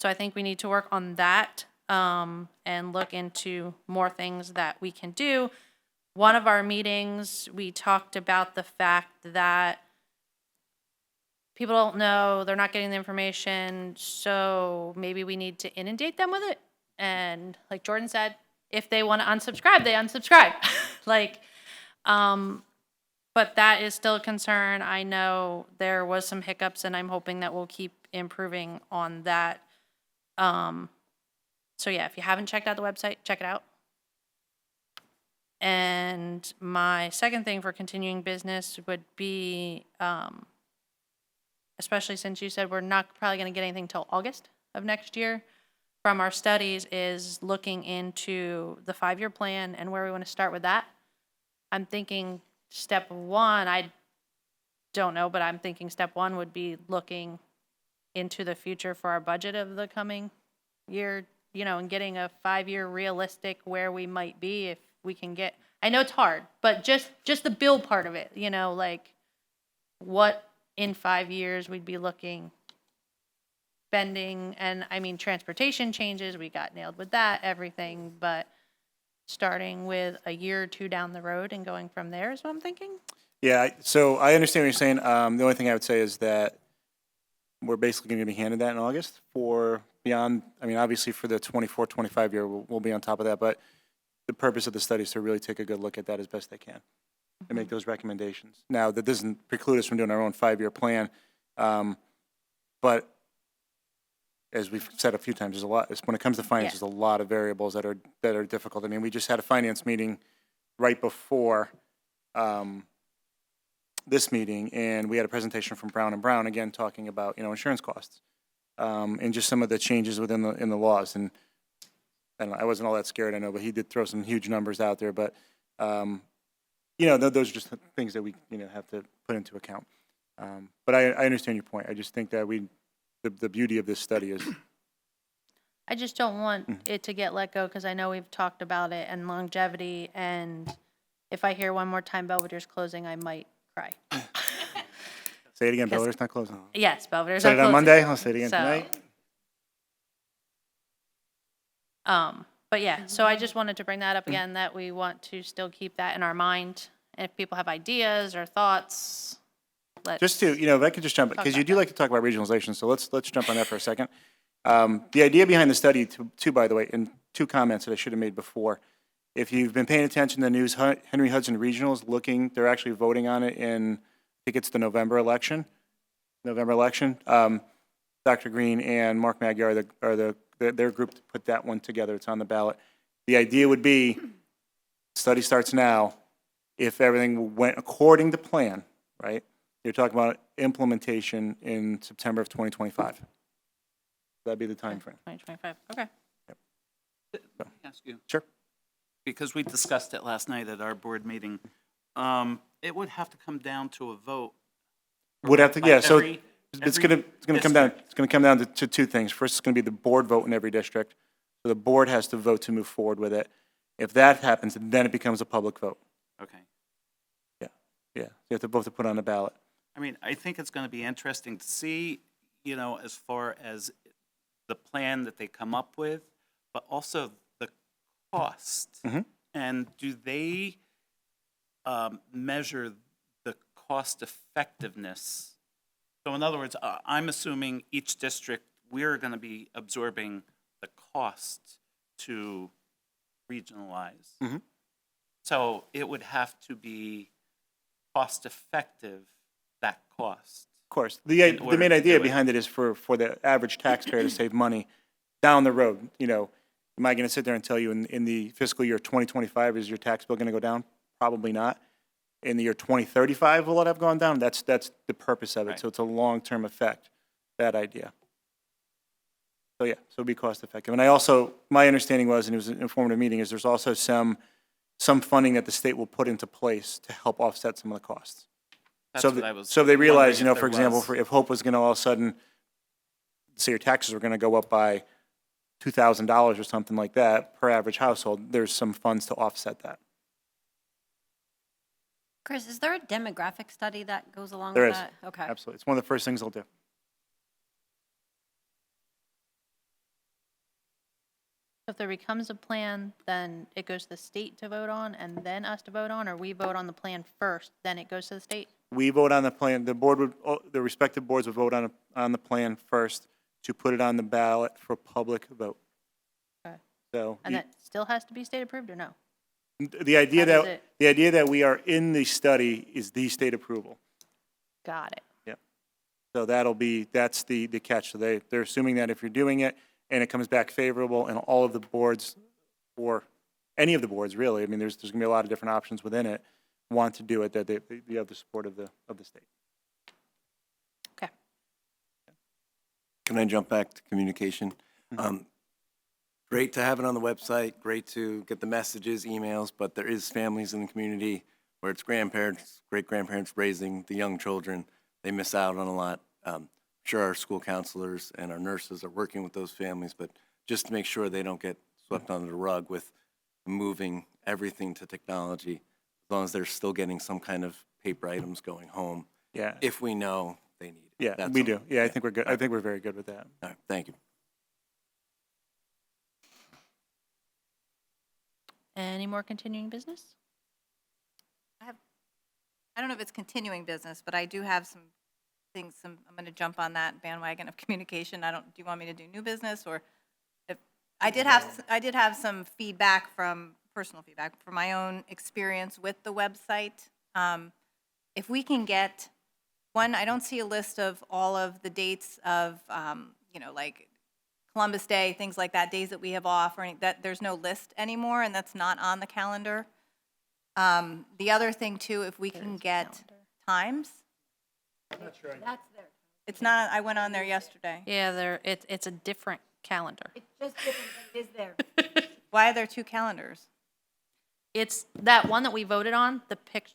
Speaker 1: So I think we need to work on that, and look into more things that we can do. one of our meetings, we talked about the fact that people don't know, they're not getting the information, so maybe we need to inundate them with it. And like Jordan said, if they want to unsubscribe, they unsubscribe. Like, but that is still a concern. I know there was some hiccups, and I'm hoping that we'll keep improving on that. So yeah, if you haven't checked out the website, check it out. And my second thing for continuing business would be, especially since you said we're not probably going to get anything till August of next year, from our studies, is looking into the 5-year plan and where we want to start with that. I'm thinking step one, I don't know, but I'm thinking step one would be looking into the future for our budget of the coming year, you know, and getting a 5-year realistic where we might be if we can get, I know it's hard, but just the bill part of it, you know, like what in 5 years we'd be looking, spending, and I mean, transportation changes, we got nailed with that, everything, but starting with a year or two down the road and going from there is what I'm thinking.
Speaker 5: Yeah, so I understand what you're saying. The only thing I would say is that we're basically going to be handed that in August for beyond, I mean, obviously for the 24, 25 year, we'll be on top of that, but the purpose of the study is to really take a good look at that as best they can and make those recommendations. Now, that doesn't preclude us from doing our own 5-year plan, but as we've said a few times, there's a lot, when it comes to finance,
Speaker 1: Yeah.
Speaker 5: there's a lot of variables that are difficult. I mean, we just had a finance meeting right before this meeting, and we had a presentation from Brown & Brown, again, talking about, you know, insurance costs, and just some of the changes within the laws. And I don't know, I wasn't all that scared, I know, but he did throw some huge numbers out there. But, you know, those are just things that we, you know, have to put into account. But I understand your point. I just think that the beauty of this study is,
Speaker 1: I just don't want it to get let go, because I know we've talked about it and longevity, and if I hear one more time Belvidere's closing, I might cry.
Speaker 5: say it again,
Speaker 1: Because-
Speaker 5: Belvidere's not closing.
Speaker 1: Yes, Belvidere's
Speaker 5: Said
Speaker 1: not
Speaker 5: it on
Speaker 1: closing.
Speaker 5: Monday, I'll say it again
Speaker 1: So,
Speaker 5: tonight.
Speaker 1: But yeah, so I just wanted to bring that up again, that we want to still keep that in our mind. And if people have ideas or thoughts, let's.
Speaker 5: Just to, you know, if I could just jump, because you
Speaker 1: about
Speaker 5: do like to talk about regionalization, so let's jump on that for a second. The idea behind the study, too, by the way, and 2 comments that I should have made before. If you've been paying attention to the news, Henry Hudson Regional's looking, they're actually voting on it in, I think it's the November election. Dr. Green and Mark Magyar are their group to put that one together. It's on the ballot. The idea would be, study starts now, if everything went according to plan, right? You're talking about implementation in September of 2025. That'd be the timeframe.
Speaker 1: 2025, okay.
Speaker 12: Let me ask you,
Speaker 5: Sure.
Speaker 12: because we discussed it last night at our board meeting, it would have to come down to a vote.
Speaker 5: Would have to,
Speaker 12: by
Speaker 5: yeah, so
Speaker 12: every
Speaker 5: it's gonna come down,
Speaker 12: district.
Speaker 5: it's gonna come down to 2 things. First, it's gonna be the board vote in every district. So the board has to vote to move forward with it. If that happens, then it becomes a public vote.
Speaker 12: Okay.
Speaker 5: Yeah, you have to vote to put on the ballot.
Speaker 12: I mean, I think it's going to be interesting to see, you know, as far as the plan that they come up with, but also the cost.
Speaker 5: Mhm.
Speaker 12: And do they measure the cost effectiveness? So in other words, I'm assuming each district, we're going to be absorbing the cost to regionalize.
Speaker 5: Mhm.
Speaker 12: So it would have to be cost effective, that cost.
Speaker 5: Of course.
Speaker 12: in
Speaker 5: The
Speaker 12: order
Speaker 5: main
Speaker 12: to
Speaker 5: idea
Speaker 12: do it.
Speaker 5: behind it is for the average taxpayer to save money down the road. You know, am I going to sit there and tell you in the fiscal year 2025, is your tax bill going to go down? Probably not. In the year 2035, will it have gone down? That's the purpose of it.
Speaker 12: Right.
Speaker 5: So it's a long-term effect, that idea. So yeah, so it'll be cost effective. And I also, my understanding was, and it was an informative meeting, is there's also some funding that the state will put into place to help offset some of the costs.
Speaker 12: That's
Speaker 5: So
Speaker 12: what
Speaker 5: th-
Speaker 12: I was
Speaker 5: So they realize, you
Speaker 12: wondering
Speaker 5: know,
Speaker 12: if
Speaker 5: for
Speaker 12: there
Speaker 5: example,
Speaker 12: was.
Speaker 5: if Hope was going to all of a sudden, say your taxes were going to go up by $2,000 or something like that per average household, there's some funds to offset that.
Speaker 4: Chris, is there a demographic study that goes along
Speaker 5: There
Speaker 4: with
Speaker 5: is.
Speaker 4: that? Okay.
Speaker 5: Absolutely. It's one of the first things they'll do.
Speaker 1: If there becomes a plan, then it goes to the state to vote on and then us to vote on, or we vote on the plan first, then it goes to the state?
Speaker 5: We vote on the plan, the board would, the respective boards would vote on the plan first to put it on the ballot for public vote.
Speaker 1: Okay.
Speaker 5: So
Speaker 1: And that still has to be state approved or no?
Speaker 5: the idea
Speaker 1: How does
Speaker 5: that,
Speaker 1: it-
Speaker 5: the idea that we are in the study is the state approval.
Speaker 1: Got it.
Speaker 5: Yep. So that's the catch. So they're assuming that if you're doing it and it comes back favorable and all of the boards, or any of the boards really, I mean, there's gonna be a lot of different options within it, want to do it, that they have the support of the state.
Speaker 1: Okay.
Speaker 14: Can I jump back to communication? Great to have it on the website, great to get the messages, emails, but there is families in the community where it's grandparents, great-grandparents raising the young children. They miss out on a lot. Sure, our school counselors and our nurses are working with those families, but just to make sure they don't get swept under the rug with moving everything to technology, as long as they're still getting some kind of paper items going home,
Speaker 5: Yeah.
Speaker 14: if we know they need it.
Speaker 5: Yeah,
Speaker 14: That's
Speaker 5: we
Speaker 14: all.
Speaker 5: do. Yeah, I think we're good. I think we're very good with that.
Speaker 14: All right, thank you.
Speaker 1: Any more continuing business?
Speaker 6: I don't know if it's continuing business, but I do have some things, I'm going to jump on that bandwagon of communication. Do you want me to do new business, or if, I did have some feedback personal feedback from my own experience with the website. If we can get, I don't see a list of all of the dates of, like Columbus Day, things like that, days that we have off, or that there's no list anymore, and that's not on the calendar. The other thing too, if we can get times.
Speaker 4: That's there.
Speaker 6: It's not, I went on there yesterday.
Speaker 1: Yeah, it's a different calendar.
Speaker 4: It's just different, but it is there.
Speaker 6: Why are there two calendars?
Speaker 1: It's that one that we voted on,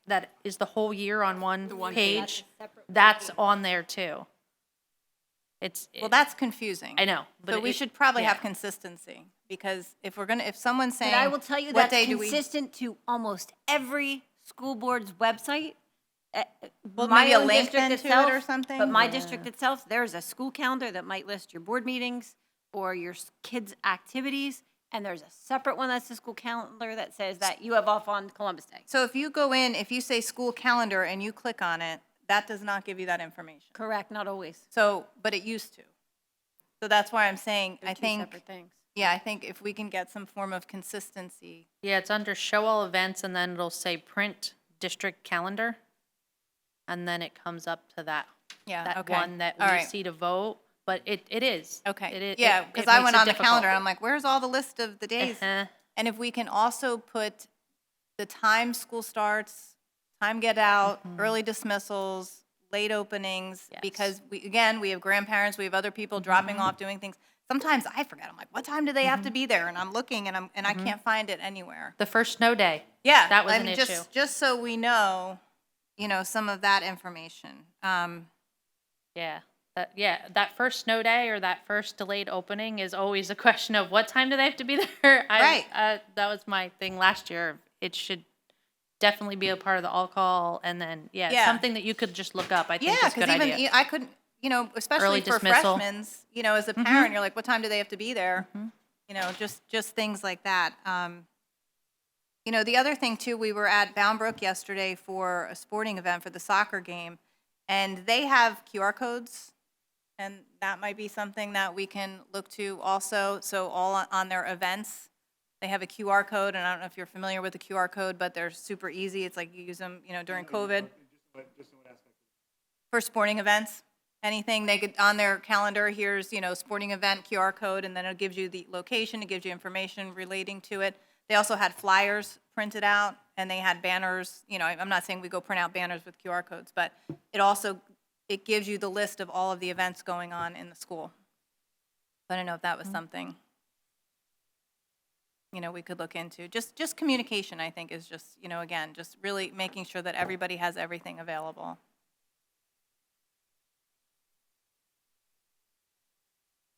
Speaker 1: that is the whole year on one page.
Speaker 4: That's a separate
Speaker 1: That's on there too.
Speaker 6: Well, that's confusing.
Speaker 1: I know, but
Speaker 6: So we should probably have consistency, because if someone's saying,
Speaker 4: But I will tell you
Speaker 6: what
Speaker 4: that's
Speaker 6: day do we?
Speaker 4: consistent to almost every school board's website.
Speaker 6: Well,
Speaker 4: My
Speaker 6: maybe a
Speaker 4: own
Speaker 6: link
Speaker 4: district
Speaker 6: then to
Speaker 4: itself,
Speaker 6: it or something?
Speaker 4: But my district itself, there's a school calendar that might list your board meetings or your kids' activities, and there's a separate one that's the school calendar that says that you have off on Columbus Day.
Speaker 6: So if you go in, if you say school calendar and you click on it, that does not give you that information.
Speaker 4: Correct, not always.
Speaker 6: So, but it used to. So that's why I'm saying,
Speaker 4: They're
Speaker 6: I
Speaker 4: two
Speaker 6: think,
Speaker 4: separate things.
Speaker 6: yeah, I think if we can get some form of consistency.
Speaker 1: Yeah, it's under show all events, and then it'll say print district calendar. And then it comes up to that
Speaker 6: Okay.
Speaker 1: one that
Speaker 6: All
Speaker 1: we
Speaker 6: right.
Speaker 1: see to vote, but it is.
Speaker 6: Okay,
Speaker 1: It-
Speaker 6: yeah,
Speaker 1: it-
Speaker 6: because
Speaker 1: it
Speaker 6: I
Speaker 1: makes
Speaker 6: went
Speaker 1: it
Speaker 6: on the
Speaker 1: difficult.
Speaker 6: calendar and I'm like, where's all the list of the days?
Speaker 1: Uh-huh.
Speaker 6: And if we can also put the time school starts, time get out, early dismissals, late openings,
Speaker 1: Yes.
Speaker 6: because we have grandparents, we have other people dropping off, doing things. Sometimes I forget, I'm like, what time do they have to be there? And I'm looking and I can't find it anywhere.
Speaker 1: The first snow day.
Speaker 6: Yeah.
Speaker 1: That was
Speaker 6: I
Speaker 1: an
Speaker 6: mean,
Speaker 1: issue.
Speaker 6: Just so we know, some of that information.
Speaker 1: Yeah. That first snow day or that first delayed opening is always a question of what time do they have to be there?
Speaker 6: Right.
Speaker 1: That was my thing last year. It should definitely be a part of the all-call, and then,
Speaker 6: Yeah.
Speaker 1: something that you could just look up, I think
Speaker 6: Yeah,
Speaker 1: is a good
Speaker 6: because even
Speaker 1: idea.
Speaker 6: I couldn't, especially
Speaker 1: Early
Speaker 6: for
Speaker 1: dismissal.
Speaker 6: freshmen, as a parent, you're like, what time do they have to be there? Just things like that. The other thing too, we were at Bound Brook yesterday for a sporting event for the soccer game, and they have QR codes, and that might be something that we can look to also. So all on their events, they have a QR code, and I don't know if you're familiar with the QR code, but they're super easy. It's like you use them, during COVID. For sporting events, anything they could, on their calendar, here's, sporting event QR code, and then it gives you the location, it gives you information relating to it. They also had flyers printed out, and they had banners, I'm not saying we go print out banners with QR codes, but it gives you the list of all of the events going on in the school. I don't know if that was something, we could look into. Just communication, I think, is just, again, just really making sure that everybody has everything available.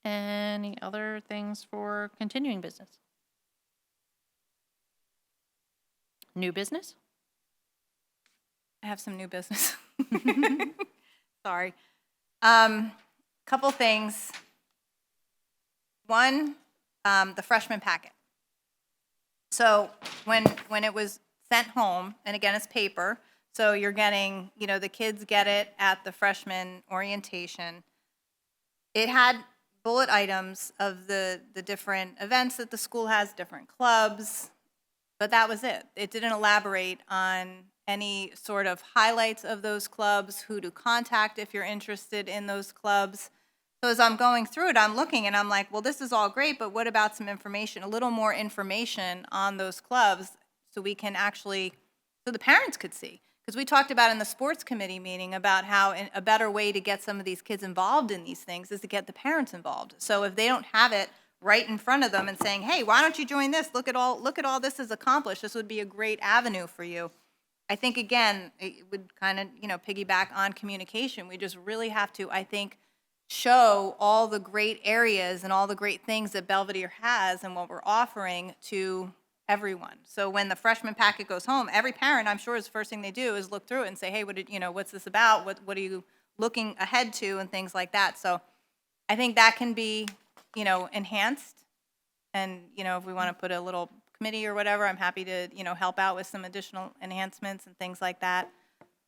Speaker 1: Any other things for continuing business? New business?
Speaker 6: I have some new business. Sorry. Couple things. One, the freshman packet. So when it was sent home, and again, it's paper, so you're getting, the kids get it at the freshman orientation. It had bullet items of the different events that the school has, different clubs, but that was it. It didn't elaborate on any sort of highlights of those clubs, who to contact if you're interested in those clubs. So as I'm going through it, I'm looking and I'm like, well, this is all great, but what about some information, a little more information on those clubs so we can actually, so the parents could see? Because we talked about in the sports committee meeting about how a better way to get some of these kids involved in these things is to get the parents involved. So if they don't have it right in front of them and saying, hey, why don't you join this? Look at all this is accomplished. This would be a great avenue for you. I think, again, it would kind of, piggyback on communication. We just really have to, I think, show all the great areas and all the great things that Belvidere has and what we're offering to everyone. So when the freshman packet goes home, every parent, I'm sure, is the first thing they do is look through it and say, hey, what's this about? What are you looking ahead to, and things like that. So I think that can be, enhanced. And, if we want to put a little committee or whatever, I'm happy to, help out with some additional enhancements and things like that.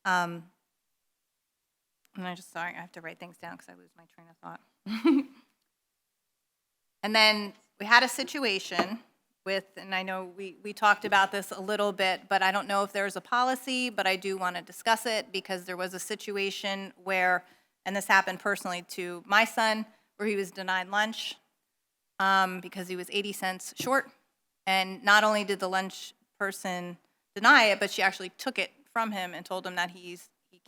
Speaker 6: And I have to write things down because I lose my train of thought. And then we had a situation with, and I know we talked about this a little bit, but I don't know if there's a policy, but I do want to discuss it because there was a situation where, and this happened personally to my son, where he was denied lunch because he was 80 cents short. And not only did the lunch person deny it, but she actually took it from him and told him that he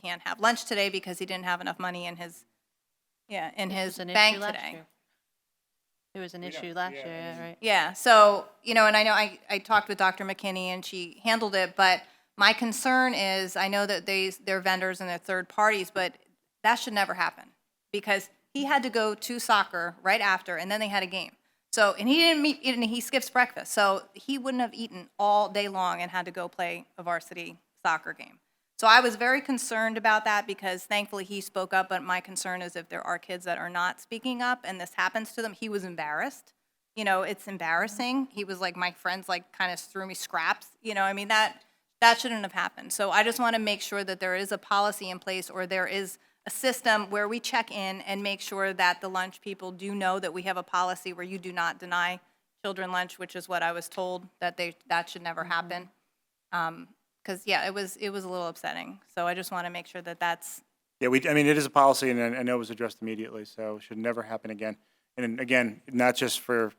Speaker 6: can't have lunch today because he didn't have enough money in his bank today.
Speaker 1: It was an issue last year, yeah, right?
Speaker 6: Yeah, so, and I know I talked with Dr. McKinney and she handled it, but my concern is, I know that they're vendors and they're third parties, but that should never happen because he had to go to soccer right after and then they had a game. So, and he didn't and he skips breakfast, so he wouldn't have eaten all day long and had to go play a varsity soccer game. So I was very concerned about that because thankfully he spoke up, but my concern is if there are kids that are not speaking up and this happens to them, he was embarrassed. It's embarrassing. He was like, my friends kind of threw me scraps. That shouldn't have happened. So I just want to make sure that there is a policy in place or there is a system where we check in and make sure that the lunch people do know that we have a policy where you do not deny children lunch, which is what I was told, that should never happen. Because, it was a little upsetting. So I just want to make sure that that's.
Speaker 5: Yeah, it is a policy, and I know it was addressed immediately, so it should never happen again. And again, not just for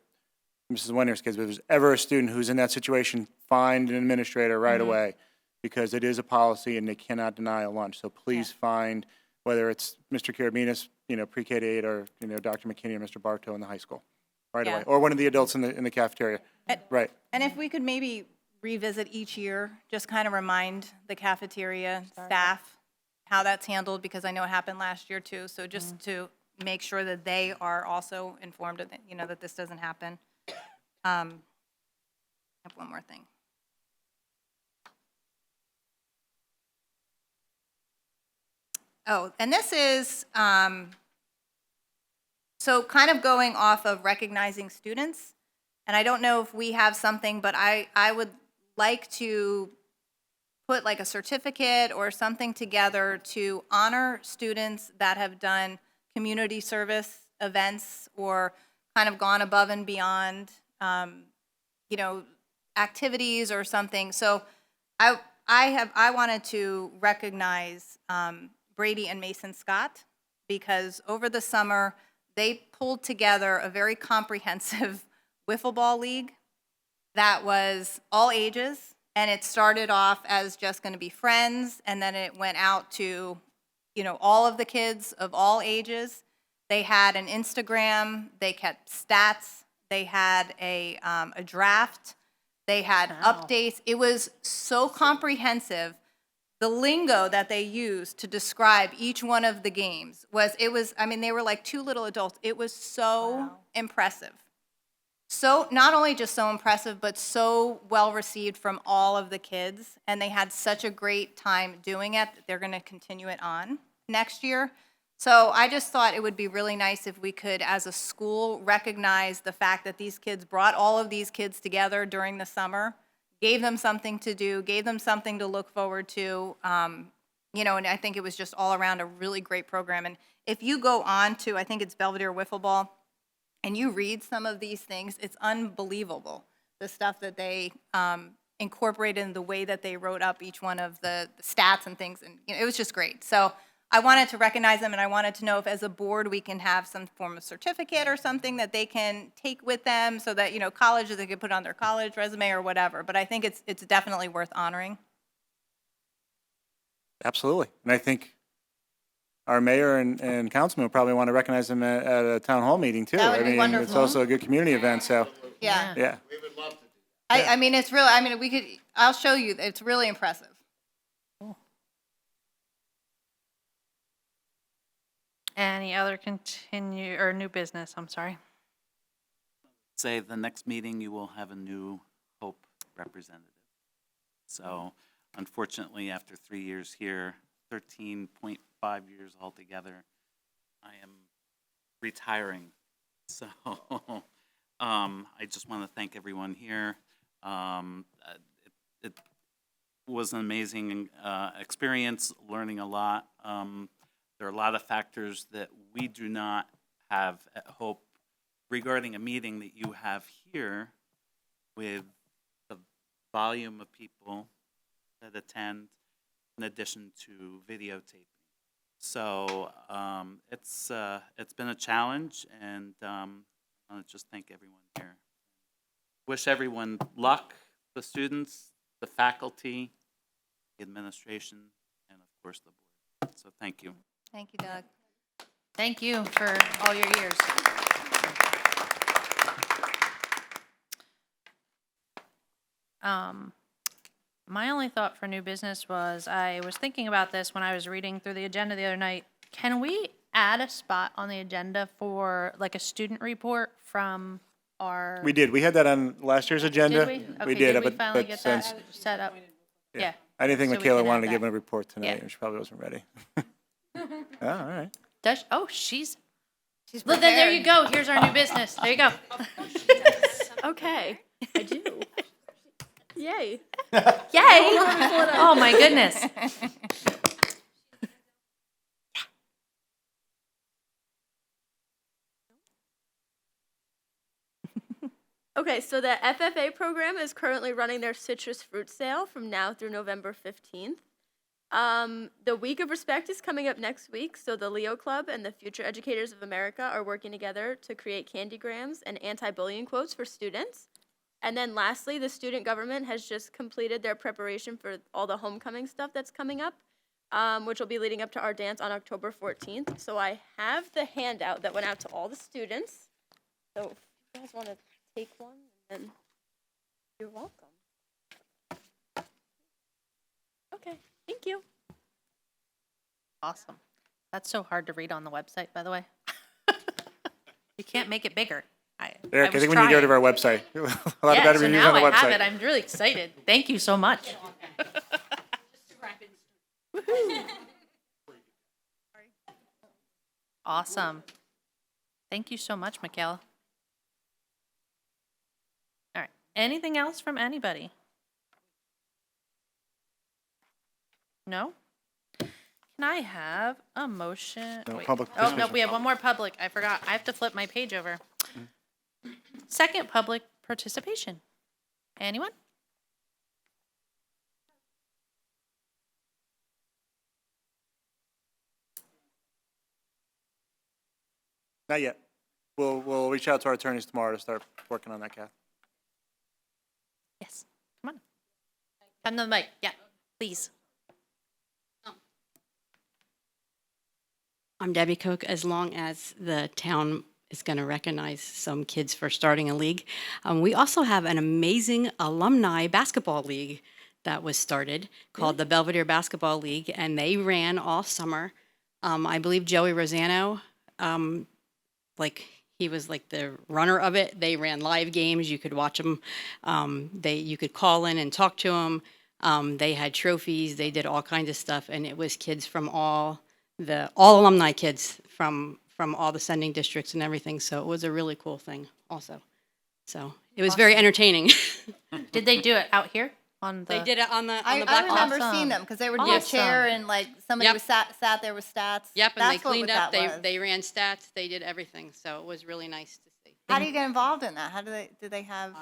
Speaker 5: Mrs. Wenner's kids, but if there's ever a student who's in that situation, find an administrator right away, because it is a policy and they cannot deny a lunch. So please find, whether it's Mr. Karabinas, pre-K to 8, or, Dr. McKinney or Mr. Bartow in the high school right away, or one of the adults in the cafeteria. Right.
Speaker 6: And if we could maybe revisit each year, just kind of remind the cafeteria staff how that's handled, because I know it happened last year too. So just to make sure that they are also informed of that this doesn't happen. I have one more thing. Oh, and this is so kind of going off of recognizing students. And I don't know if we have something, but I would like to put like a certificate or something together to honor students that have done community service events or kind of gone above and beyond, activities or something. So I wanted to recognize Brady and Mason Scott, because over the summer they pulled together a very comprehensive wiffle ball league that was all ages, and it started off as just going to be friends, and then it went out to, all of the kids of all ages. They had an Instagram, they kept stats, they had a draft, they had updates. It was so comprehensive. The lingo that they used to describe each one of the games they were like two little adults. It was so impressive. So not only just so impressive, but so well received from all of the kids. And they had such a great time doing it that they're going to continue it on next year. So I just thought it would be really nice if we could, as a school, recognize the fact that these kids brought all of these kids together during the summer, gave them something to do, gave them something to look forward to, and I think it was just all around a really great program. And if you go on to, I think it's Belvidere Wiffle Ball, and you read some of these things, it's unbelievable, the stuff that they incorporated in the way that they wrote up each one of the stats and things, and it was just great. So I wanted to recognize them, and I wanted to know if, as a board, we can have some form of certificate or something that they can take with them, so that colleges, they could put on their college resume or whatever. But I think it's definitely worth honoring.
Speaker 5: Absolutely. And I think our mayor and councilman would probably want to recognize them at a town hall meeting too.
Speaker 6: That would be
Speaker 5: I mean,
Speaker 6: wonderful.
Speaker 5: it's also a good community event, so,
Speaker 6: Yeah.
Speaker 5: yeah.
Speaker 6: I mean, it's really. I mean, we could. I'll show you. It's really impressive.
Speaker 1: Any other new business? I'm sorry.
Speaker 12: Say the next meeting, you will have a new Hope representative. So unfortunately, after 3 years here, 13.5 years altogether, I am retiring. So I just want to thank everyone here. It was an amazing experience, learning a lot. There are a lot of factors that we do not have at Hope regarding a meeting that you have here with the volume of people that attend in addition to videotaping. So it's been a challenge, and I want to just thank everyone here. Wish everyone luck, the students, the faculty, the administration, and of course the board. So thank you.
Speaker 6: Thank you, Doug.
Speaker 1: Thank you for all your years. My only thought for new business was, I was thinking about this when I was reading through the agenda the other night. Can we add a spot on the agenda for like a student report from our?
Speaker 5: We did. We had that on last year's agenda.
Speaker 1: Did we? Okay,
Speaker 5: We did,
Speaker 1: did we
Speaker 5: but
Speaker 1: finally
Speaker 5: but
Speaker 1: get
Speaker 5: since,
Speaker 1: that set up? Yeah.
Speaker 5: I didn't think
Speaker 1: So we
Speaker 5: Michaela
Speaker 1: can add
Speaker 5: wanted to give
Speaker 1: that.
Speaker 5: a report tonight,
Speaker 1: Yeah.
Speaker 5: and she probably wasn't ready. Oh, all right.
Speaker 1: She's Look, then there you go. Here's our new business. There you go.
Speaker 7: Okay, I do. Yay.
Speaker 1: Yay! Oh my goodness.
Speaker 7: Okay, so the FFA program is currently running their citrus fruit sale from now through November 15th. The Week of Respect is coming up next week, so the Leo Club and the Future Educators of America are working together to create candygrams and anti-bullying quotes for students. And then lastly, the student government has just completed their preparation for all the homecoming stuff that's coming up, which will be leading up to our dance on October 14th. So I have the handout that went out to all the students. So if you guys want to take one, and then you're welcome. Okay, thank you.
Speaker 1: Awesome. That's so hard to read on the website, by the way. You can't make it bigger.
Speaker 5: Eric, I think we need to go to our website. A lot of better
Speaker 1: so
Speaker 5: reviews
Speaker 1: now
Speaker 5: on the
Speaker 1: I have
Speaker 5: website.
Speaker 1: it. I'm really excited. Thank you so much. Woohoo. Awesome. Thank you so much, Michaela. All right. Anything else from anybody? No? Can I have a motion?
Speaker 5: No,
Speaker 1: Wait.
Speaker 5: public
Speaker 1: Oh, no,
Speaker 5: participation.
Speaker 1: we have one more public. I forgot. I have to flip my page over. Second public participation. Anyone?
Speaker 5: Not yet. We'll reach out to our attorneys tomorrow to start working on that, Kath.
Speaker 1: Yes. Come on. Come to the mic. Yeah, please.
Speaker 15: I'm Debbie Cook. As long as the town is going to recognize some kids for starting a league, we also have an amazing alumni basketball league that was started called the Belvidere Basketball League, and they ran all summer. I believe Joey Rosano, he was like the runner of it. They ran live games. You could watch them. You could call in and talk to them. They had trophies. They did all kinds of stuff, and it was kids from all all alumni kids from all the sending districts and everything. So it was a really cool thing also. So it was very entertaining.
Speaker 1: Did they do it out here on the?
Speaker 15: They did it on the
Speaker 6: I
Speaker 15: black
Speaker 6: remember
Speaker 1: Awesome.
Speaker 6: seeing them because they would do a chair
Speaker 1: Awesome.
Speaker 6: and like somebody
Speaker 15: Yep.
Speaker 6: was sat there with stats.
Speaker 15: Yep, and
Speaker 6: That's
Speaker 15: they cleaned
Speaker 6: what
Speaker 15: up.
Speaker 6: that was.
Speaker 15: They ran stats. They did everything. So it was really nice to see.
Speaker 6: How do you get involved in that? How do they have?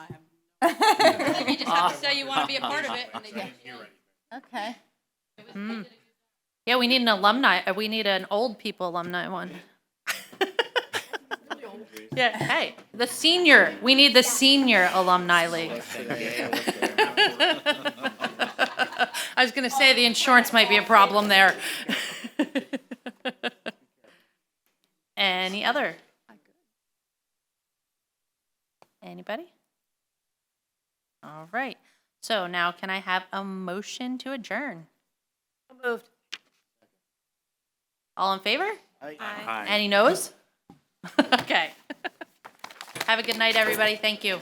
Speaker 15: You just have to say you want to be a part of it. And they do.
Speaker 6: Okay.
Speaker 1: Yeah, we need an alumni, we need an old people alumni one. Yeah, hey, we need the senior alumni league. I was gonna say the insurance might be a problem there. Any other? Anybody? All right, so now can I have a motion to adjourn?
Speaker 11: Moved.
Speaker 1: All in favor?
Speaker 12: Aye.
Speaker 1: Any noes? Okay. Have a good night, everybody. Thank you.